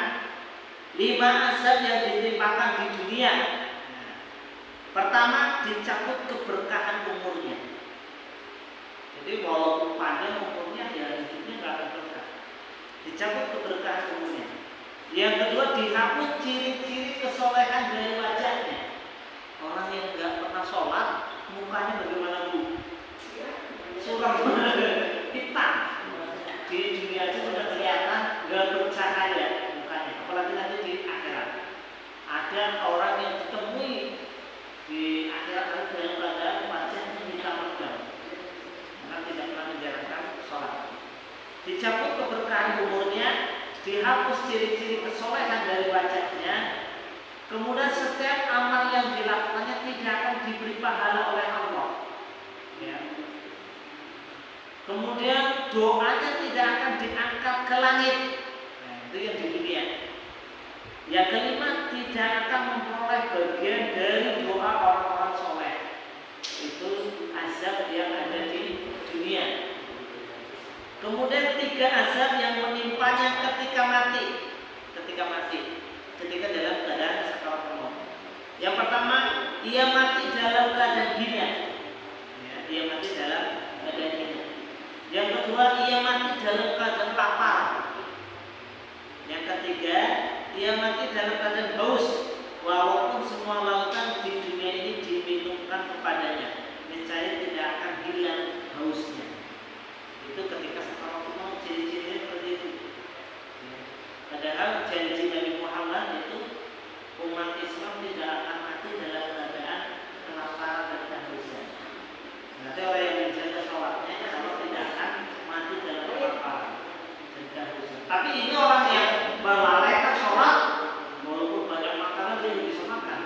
5 azab yang ditimpakan di dunia. Pertama, dicabut keberkahan umurnya. Jadi walaupun panjang umurnya, ya hidupnya nggak akan berkah. Dicabut keberkahan umurnya. Yang kedua, dihapus ciri-ciri kesolehan dari wajahnya. Orang yang nggak pernah sholat, mukanya bagaimana bu? Suram, hitam. Di dunia itu sudah kelihatan nggak bercahaya mukanya. Apalagi nanti di akhirat. Ada orang yang ditemui di akhirat dalam keadaan wajahnya hitam legam karena tidak pernah menjalankan sholat. Dicabut keberkahan umurnya, dihapus ciri-ciri kesolehan dari wajahnya. Kemudian setiap amal yang dilakukannya tidak akan diberi pahala oleh Allah. Ya. Kemudian doanya tidak akan diangkat ke langit. Nah, itu yang di dunia. Yang kelima, tidak akan memperoleh bagian dari doa orang-orang soleh. Itu azab yang ada di dunia. Kemudian 3 azab yang menimpanya ketika mati. Ketika dalam keadaan sakaratul maut. Yang pertama, ia mati dalam keadaan hina. Ya, ia mati dalam keadaan hina. Yang kedua, ia mati dalam keadaan lapar. Yang ketiga, ia mati dalam keadaan haus, walaupun semua lautan di dunia ini diminumkan kepadanya, niscaya tidak akan hilang hausnya. Itu ketika sakaratul maut, ciri-cirinya seperti itu. Padahal janji Nabi Muhammad itu umat Islam tidak akan mati dalam keadaan kelaparan dan kehausan. Nanti orang yang menjaga sholatnya kalau tidak akan mati dalam kelaparan dan kehausan. Tapi ini orang yang melalaikan sholat, walaupun banyak makanan dia bisa makan,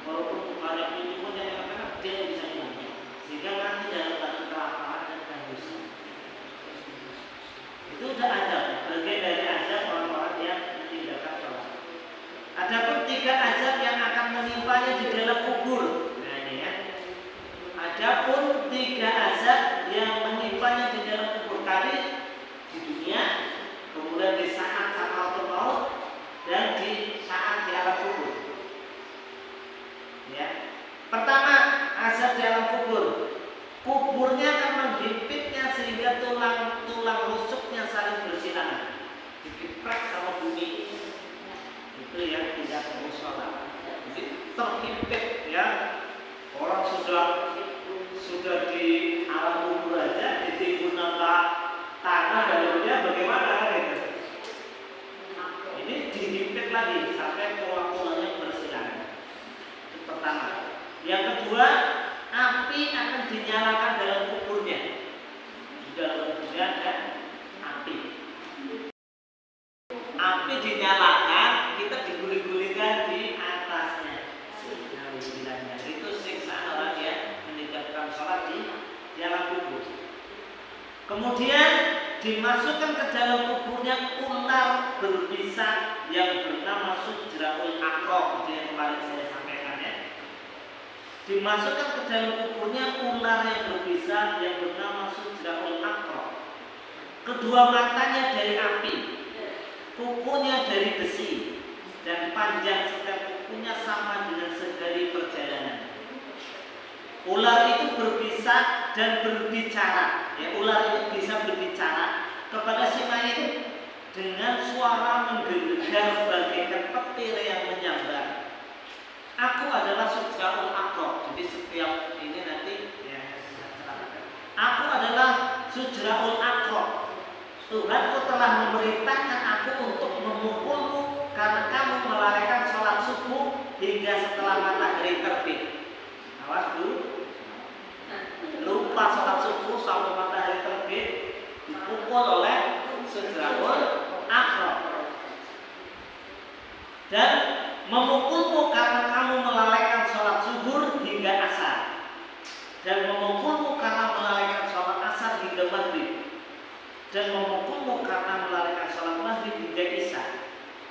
walaupun banyak minuman yang makanan dia bisa minum, sehingga mati dalam keadaan kelaparan dan kehausan. Itu sudah ada bagian dari azab orang-orang yang meninggalkan sholat. Adapun 3 azab yang akan menimpanya di dalam kubur. Nah ini ya. Adapun 3 azab yang menimpanya di dalam kubur tadi di dunia, kemudian di saat sakaratul maut, dan di saat di alam kubur. Ya. Pertama, azab di alam kubur. Kuburnya akan menghimpitnya sehingga tulang rusuknya saling bersinaran, dikiprak sama bumi. Itu yang tidak perlu sholat. Jadi terhimpit ya. Orang sudah di alam kubur aja ditimbun tanah dalamnya bagaimana gitu. Ini dihimpit lagi sampai tulang-tulangnya bersinaran. Itu pertama. Yang kedua, api akan dinyalakan dalam kuburnya. Di dalam 9-nya. Itu siksaan orang yang meninggalkan sholat di alam kubur. Kemudian dimasukkan ke dalam kuburnya ular berbisa yang bernama Sujraul Aqrab, yang kemarin saya sampaikan ya. Dimasukkan ke dalam kuburnya ular yang berbisa yang bernama Sujraul Aqrab. Kedua matanya dari api, kukunya dari besi, dan panjang setiap kukunya sama dengan sehari perjalanan. Ular itu berbisa dan berbicara. Ya, ular itu bisa berbicara kepada si mayit dengan suara menggelegar bagaikan petir yang menyambar. Aku adalah Sujraul Aqrab. Jadi setiap ini nanti ya, aku adalah Sujraul Aqrab. Tuhanku telah memerintahkan aku untuk memukulmu karena kamu melalaikan sholat subuh hingga setelah matahari terbit. Awas dulu, lupa sholat subuh sampai matahari terbit, dipukul oleh Sujraul Aqrab. Dan memukulmu karena kamu melalaikan sholat zuhur hingga asar, dan memukulmu karena melalaikan sholat asar hingga maghrib, dan memukulmu karena melalaikan sholat maghrib hingga isya,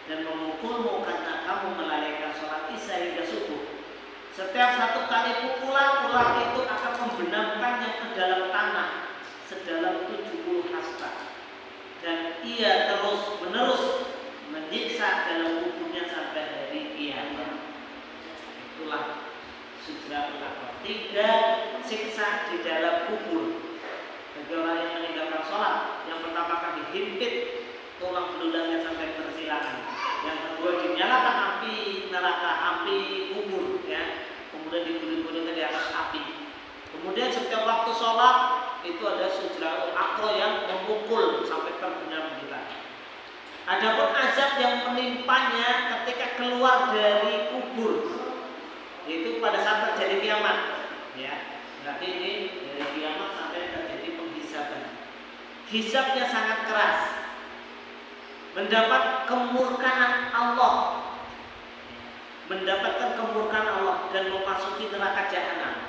dan memukulmu karena kamu melalaikan sholat isya hingga subuh. Setiap satu kali pukulan, ular itu akan membenamkannya ke dalam tanah sedalam 70 hasta, dan ia terus menerus menyiksa dalam kuburnya sampai hari kiamat. Itulah Sujraul Aqrab. 3 siksa di dalam kubur bagi orang yang meninggalkan sholat. Yang pertama kan dihimpit tulang belulangnya sampai bersilangan. Yang kedua dinyalakan api neraka, api kubur ya. Kemudian digulung-gulungkan di atas api. Kemudian setiap waktu sholat itu ada Sujraul Aqrab yang memukul sampai terbenam kita. Adapun azab yang menimpanya ketika keluar dari kubur, yaitu pada saat terjadi kiamat ya. Berarti ini dari kiamat sampai terjadi penghisaban. Hisabnya sangat keras, mendapat kemurkaan Allah, mendapatkan kemurkaan Allah dan memasuki neraka jahanam.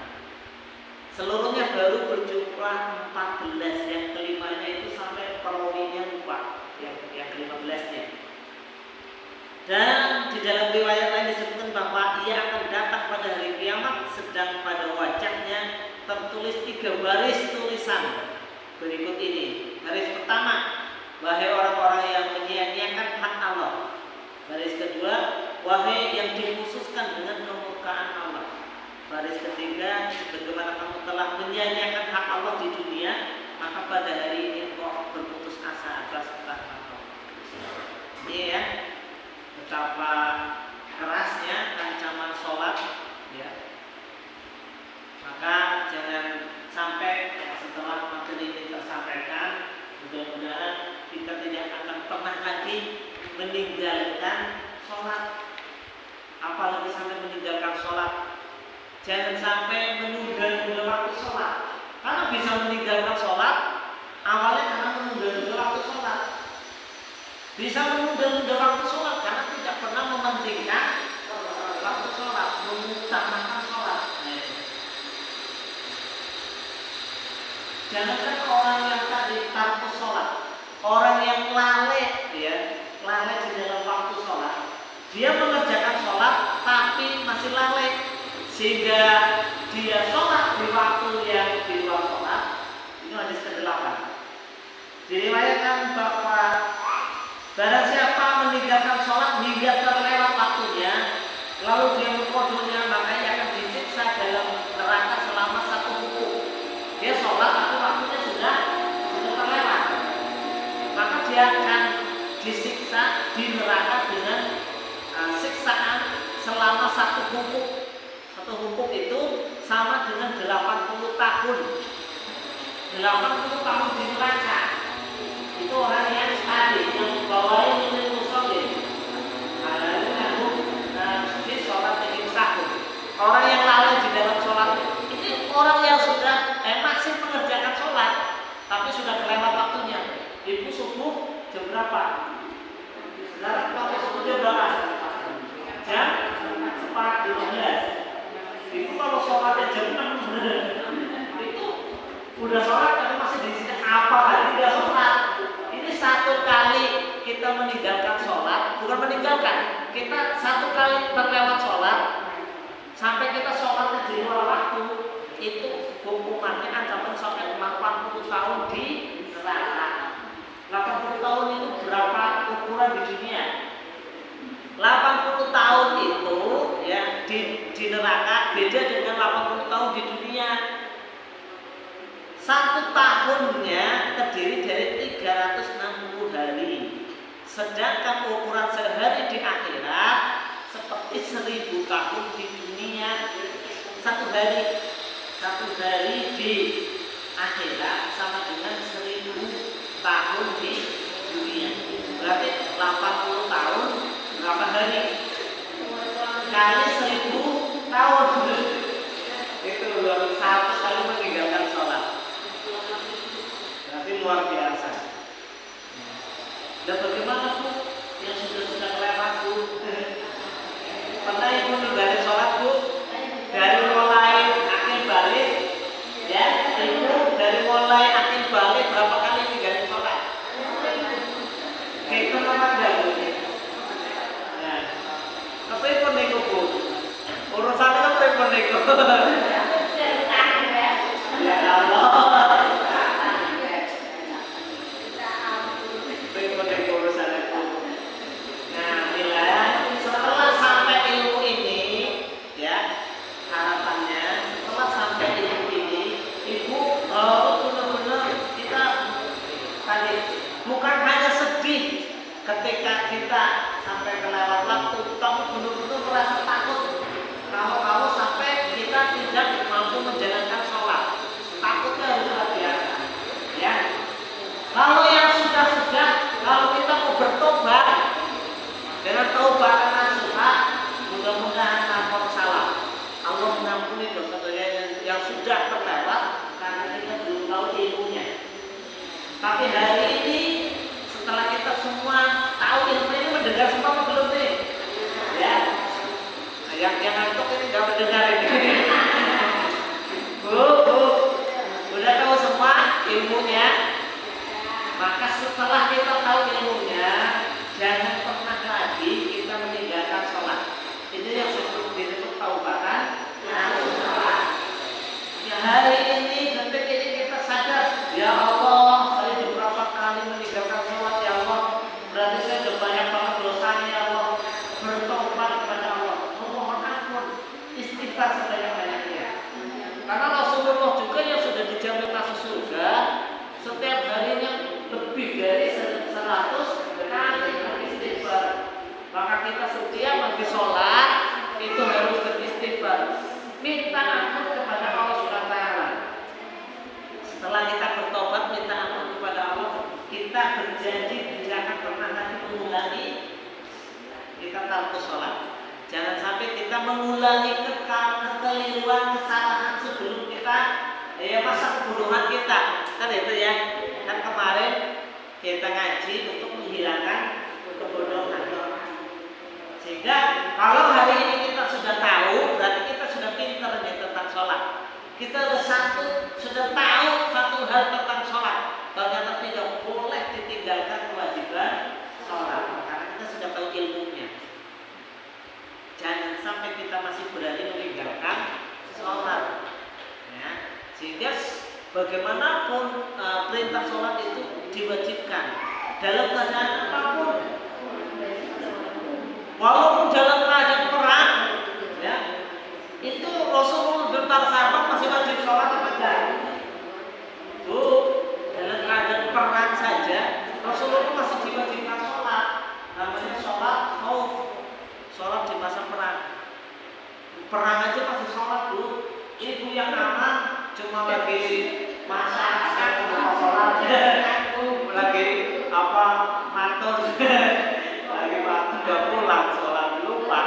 Seluruhnya baru berjumlah 14. Yang kelimanya itu sampai perawinya lupa, yang ke-15-nya. Dan di dalam riwayat lain disebutkan bahwa ia akan datang pada hari kiamat, sedang pada wajahnya tertulis 3 baris tulisan berikut ini. Baris pertama, wahai orang-orang yang menyia-nyiakan hak Allah. Baris kedua, wahai yang dikhususkan dengan kemurkaan Allah. Baris ketiga, bagaimana kamu telah menyia-nyiakan hak Allah di dunia, maka pada hari ini kau berputus asa atas rahmat Allah. Ini ya, betapa kerasnya ancaman sholat ya. Maka jangan sampai setelah materi ini tersampaikan, mudah-mudahan kita tidak akan pernah lagi meninggalkan sholat, apalagi sampai meninggalkan sholat. Jangan sampai menunda-nunda waktu sholat, karena bisa meninggalkan sholat awalnya karena menunda-nunda waktu sholat. Bisa menunda-nunda waktu sholat karena tidak pernah mementingkan waktu sholat, mengutamakan sholat. Jangankan orang yang tadi tanpa sholat, orang yang lalai ya, lalai di dalam waktu sholat, dia mengerjakan sholat tapi masih lalai, sehingga dia sholat di waktu yang di luar sholat. Ini hadis ke-8. Diriwayatkan bahwa barang siapa meninggalkan sholat hingga terlewat waktunya, lalu dia mengkodoknya, maka ia akan disiksa dalam neraka selama 1 hukum. Dia sholat tapi waktunya sudah terlewat, maka dia akan disiksa di neraka dengan siksaan selama 1 hukum. 1 hukum itu sama dengan 80 tahun. 80 tahun di neraka. Itu orang yang tadi yang membawahi minum musolin. Di sholat ingin sahur. Orang yang lalai di dalam sholat ini orang yang sudah masih mengerjakan sholat tapi sudah kelewat waktunya. Ibu subuh jam berapa? Sekarang waktu subuh jam berapa? Jam 4.15. sholatnya jam 6. Itu udah sholat tapi masih di sini apa lagi tidak sholat. Ini satu kali kita meninggalkan sholat, bukan meninggalkan, kita satu kali terlewat sholat sampai kita sholatnya di luar waktu, itu hukumannya ancaman sampai 80 tahun di neraka. 80 tahun itu berapa ukuran di dunia? 80 tahun itu ya di neraka beda dengan 80 tahun di dunia. Satu tahunnya terdiri dari 360 hari. Sedangkan ukuran sehari di akhirat seperti 1000 tahun di dunia. Satu hari di akhirat sama dengan 1000 tahun di dunia. Berarti 80 tahun berapa hari? Kali 1000 tahun. Itu satu kali meninggalkan sholat. Berarti luar biasa. Dan bagaimana Bu yang sudah kelewat Bu? Pernah Ibu ninggalin sholat Bu? Dari mulai akhir balik, ya Ibu dari mulai akhir balik berapa kali ninggalin sholat? Itu apa enggak Bu? Nah, tapi pun nego Bu. Urusannya kan pun nego. Ya Allah. Bukan hanya sedih ketika kita sampai kelewat waktu, tapi benar-benar merasa takut kalau sampai kita tidak mampu menjalankan sholat. Takutnya luar biasa, ya. Kalau yang sudah, kalau kita mau bertobat dengan taubat nasuha, mudah-mudahan tanpa salah Allah mengampuni dosa-dosa yang sudah terlewat karena kita belum tahu ilmunya. Tapi hari ini setelah kita semua tahu ilmu ini, mendengar semua apa belum nih? Ya, yang ngantuk ini nggak mendengar ini. Bu, udah tahu semua ilmunya. Maka setelah kita tahu ilmunya, jangan pernah lagi kita meninggalkan sholat. Ini yang disebut taubatan nasuha. Ya hari ini, detik ini kita sadar, ya Allah, saya beberapa kali meninggalkan sholat, ya Allah. Berarti saya sudah banyak banget dosanya, ya Allah. Bertobat kepada Allah, memohon ampun, istighfar sebanyak-banyaknya. Karena Rasulullah juga yang sudah dijamin masuk surga, setiap harinya lebih dari 100 kali beristighfar. Maka kita setiap habis sholat itu harus beristighfar, minta ampun kepada Allah Subhanahu wa taala. Setelah kita bertobat minta ampun kepada Allah, kita berjanji tidak akan pernah lagi mengulangi kita tarku sholat. Jangan sampai kita mengulangi kekeliruan, kesalahan sebelum kita masa kebodohan kita. Kan itu ya. Kan kemarin kita ngaji untuk menghilangkan kebodohan. Sehingga kalau hari ini kita sudah tahu, berarti kita sudah pintar nih tentang sholat. Kita sudah tahu satu hal tentang sholat. Ternyata tidak boleh ditinggalkan kewajiban sholat, karena kita sudah tahu ilmunya. Jangan sampai kita masih berani meninggalkan sholat. Ya. Sehingga bagaimanapun perintah sholat itu diwajibkan dalam keadaan apapun. Walaupun dalam keadaan perang, ya, itu Rasulullah bentar sahabat masih wajib sholat apa enggak? Bu, dalam keadaan perang saja Rasulullah masih diwajibkan sholat. Namanya sholat khauf, sholat di masa perang. Perang aja masih sholat Bu. Ibu yang aman cuma lagi masak, lupa sholat, lagi apa matur. Lagi waktu udah pulang sholat lupa,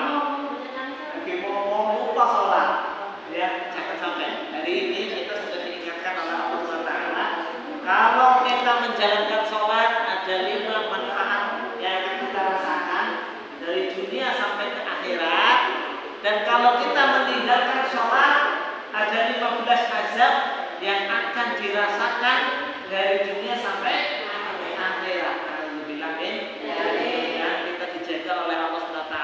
lagi mau lupa sholat, ya jangan sampai. Hari ini kita sudah diingatkan oleh Allah SWT. Kalau kita menjalankan sholat ada 5 manfaat yang akan kita rasakan dari dunia sampai ke akhirat. Dan kalau kita meninggalkan sholat dirasakan dari dunia sampai akhirat. Alhamdulillah ya, kita dijaga oleh Allah SWT.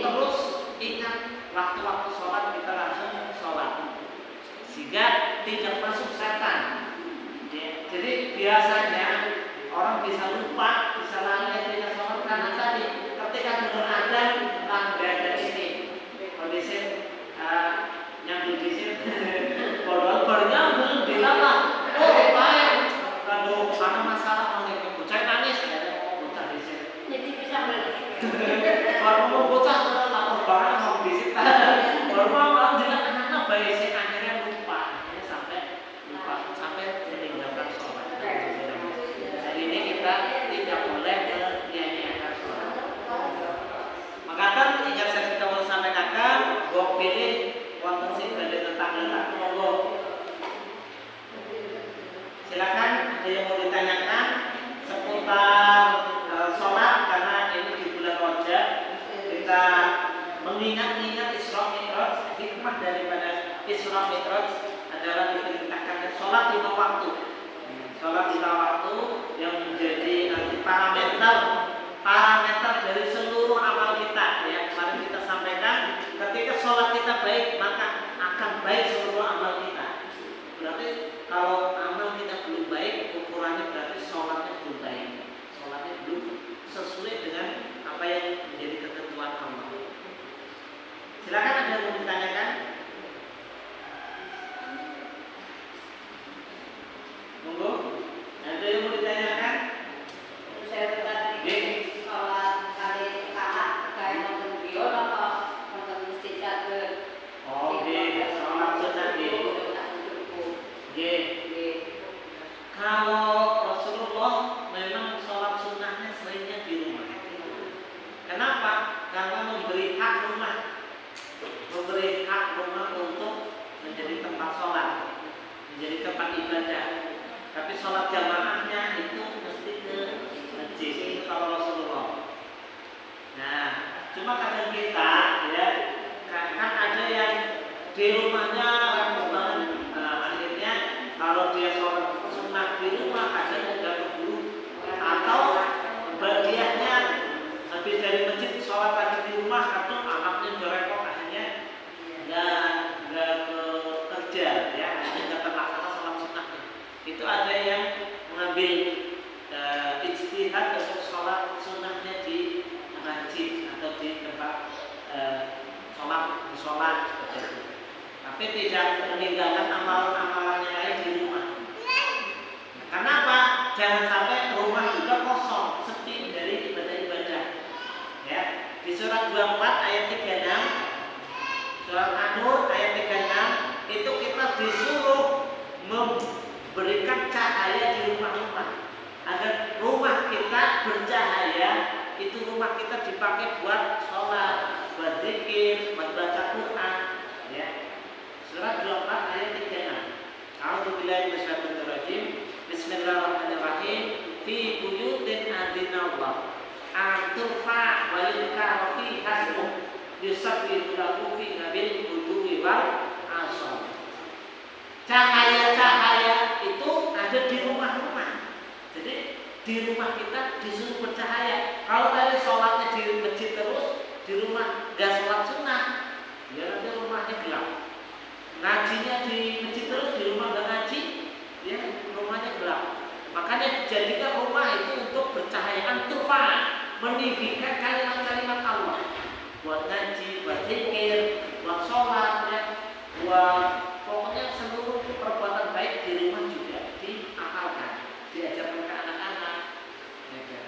Terus ingat waktu-waktu sholat kita langsung sholat, sehingga tidak masuk setan. Jadi biasanya orang bisa lupa, bisa lalai tidak sholat karena tadi ketika dengar adzan nggak ada ini kondisi nyambil di sini barunya belum dilama. Oh baik, kalau ada masalah mau bocah nangis, ada bocah di sini. Jadi bisa balik. Kalau mau bocah lapor barang mau di sini. Baru mau tidak anak bayi sih akhirnya lupa, akhirnya sampai lupa sampai meninggalkan sholat. Hari ini kita tidak boleh menyanyiakan sholat. Makatan ingat saya kita mau sampaikan, gue pilih wonten sing badhe tetangga monggo. Silakan ada yang mau ditanyakan seputar sholat, karena ini di bulan Rajab kita mengingat-ingat Isra Mi'raj. Hikmah daripada Isra Mi'raj adalah diperintahkan sholat 5 waktu. Sholat 5 waktu yang menjadi parameter dari seluruh amal kita. Ya, kemarin kita sampaikan, ketika sholat kita baik maka akan baik seluruh amal kita. Berarti kalau amal kita belum baik, ukurannya berarti sholatnya belum baik. Sholatnya belum sesuai dengan apa yang menjadi ketentuan Allah. Silakan ada yang mau ditanyakan. Monggo. Ada yang mau ditanyakan? Saya tadi sholat kali kakak kayak nonton video atau nonton masjid ke. Oke, sholat sunat di. Kalau Rasulullah memang sholat sunnahnya seringnya di rumah. Kenapa? Karena memberi hak rumah untuk menjadi tempat sholat, menjadi tempat ibadah. Tapi sholat jamaahnya itu mesti ke masjid. Itu kalau Rasulullah. Nah, cuma kadang kita ya kan ada yang di rumahnya repot banget. Akhirnya kalau dia sholat sunnah di rumah kadang nggak keburu, atau bagiannya habis dari masjid sholat lagi di rumah, kadang anaknya udah repot, akhirnya nggak ke kerja, ya akhirnya nggak terlaksana sholat sunnahnya. Itu ada yang mengambil ijtihad untuk sholat sunnahnya di masjid atau di tempat sholat seperti itu. Tapi tidak meninggalkan amalan-amalan yang lain di rumah. Kenapa? Jangan sampai rumah juga kosong, sepi dari ibadah-ibadah. Ya, di surat 24 ayat 36, surat An-Nur ayat 36 itu kita disuruh memberikan cahaya di rumah-rumah agar rumah kita bercahaya. Itu rumah kita dipakai buat sholat, buat zikir, buat baca Quran. Ya, surat 24 ayat 36. A'udzubillahi minasyaitonir rajim. Bismillahirrahmanirrahim. Fi buyutin adzinallah an turfa wa yuzkara fi hasbuh yusabbihu lahu fiha bil ghudwi wal ashar. Cahaya-cahaya itu ada di rumah-rumah. Jadi di rumah kita disuruh bercahaya. Kalau tadi sholatnya di masjid terus, di rumah nggak sholat sunnah, ya nanti rumahnya gelap. Ngajinya di masjid terus, di rumah nggak ngaji, ya rumahnya gelap. Makanya jadikan rumah itu untuk bercahaya, antufa, meninggikan kalimat-kalimat Allah, buat ngaji, buat zikir, buat sholat, ya, buat pokoknya seluruh perbuatan baik di rumah juga diamalkan, diajarkan ke anak-anak.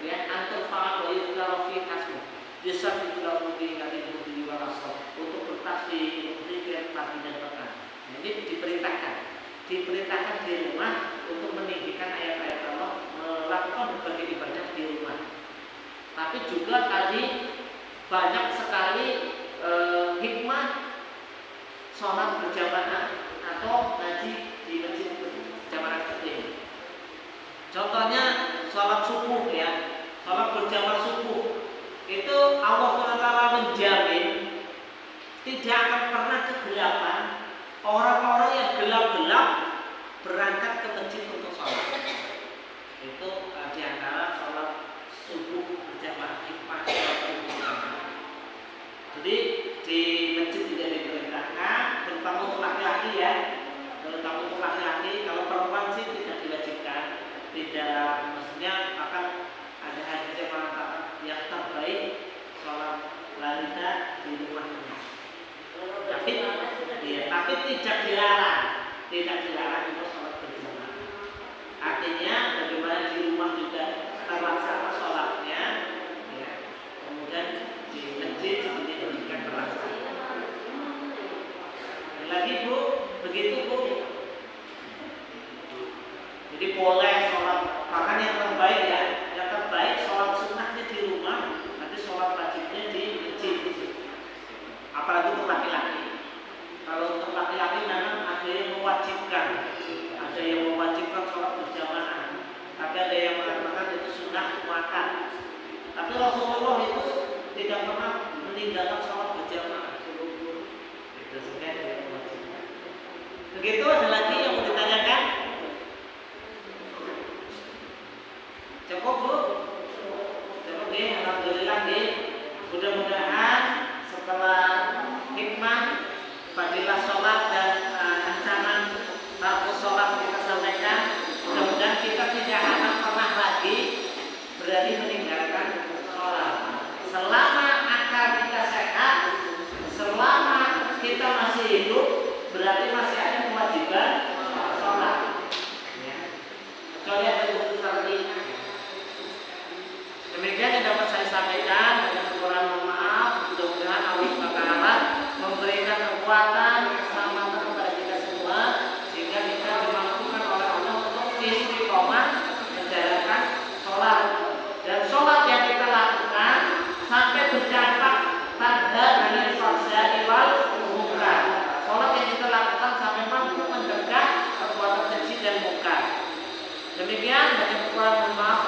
Ya, antufa wa yuzkara fi hasbuh yusabbihu lahu fiha bil ghudwi wal ashar, untuk bertasbih, untuk zikir pagi dan petang. Ini diperintahkan di rumah untuk meninggikan ayat-ayat Allah, melakukan berbagai ibadah di rumah. Tapi juga tadi banyak sekali hikmah sholat berjamaah atau ngaji di masjid berjamaah seperti ini. Contohnya sholat subuh, ya, sholat berjamaah subuh itu Allah SWT menjamin tidak akan pernah kegelapan. Orang-orang yang gelap-gelap berangkat ke masjid untuk sholat. Itu diantara sholat subuh berjamaah hikmah sholat subuh berjamaah. Jadi di masjid tidak diperintahkan, terutama untuk laki-laki ya, terutama untuk laki-laki. Kalau perempuan sih tidak diwajibkan, tidak, maksudnya akan ada hadis yang mengatakan yang terbaik sholat lanina di rumahnya. Tapi tidak dilarang untuk sholat berjamaah. Artinya bagaimana di rumah juga terlaksana sholatnya, ya. Kemudian di masjid seperti itu juga terlaksana. Lagi Bu, begitu Bu. Jadi boleh sholat, makanya yang terbaik ya, yang terbaik sholat sunnahnya di rumah, nanti sholat wajibnya di masjid. Apalagi untuk laki-laki. Kalau untuk laki-laki memang ada yang mewajibkan sholat berjamaah, tapi ada yang mengatakan itu sunnah muakkad. Tapi Rasulullah itu tidak pernah meninggalkan sholat berjamaah. Itu sudah diwajibkan. Begitu, ada lagi yang mau ditanyakan? Cukup Bu? Cukup deh, alhamdulillah deh. Mudah-mudahan setelah hikmah, fadilah sholat dan ancaman tarku sholat kita sampaikan, mudah-mudahan kita tidak akan pernah lagi berani meninggalkan sholat. Selama akal kita sehat, selama kita masih hidup, berarti masih ada kewajiban sholat. Ya. Kecuali ada keputusan lainnya. Demikian yang dapat saya sampaikan. Dengan kekurangan mohon maaf. Mudah-mudahan Allah Taala memberikan kekuatan keselamatan kepada kita semua, sehingga kita dimampukan oleh Allah untuk istiqomah menjalankan sholat, dan sholat yang kita lakukan sampai berdampak pada dari fahsya'i wal munkar. Sholat yang kita lakukan sampai mampu mencegah perbuatan keji dan munkar. Demikian, banyak kekurangan mohon maaf.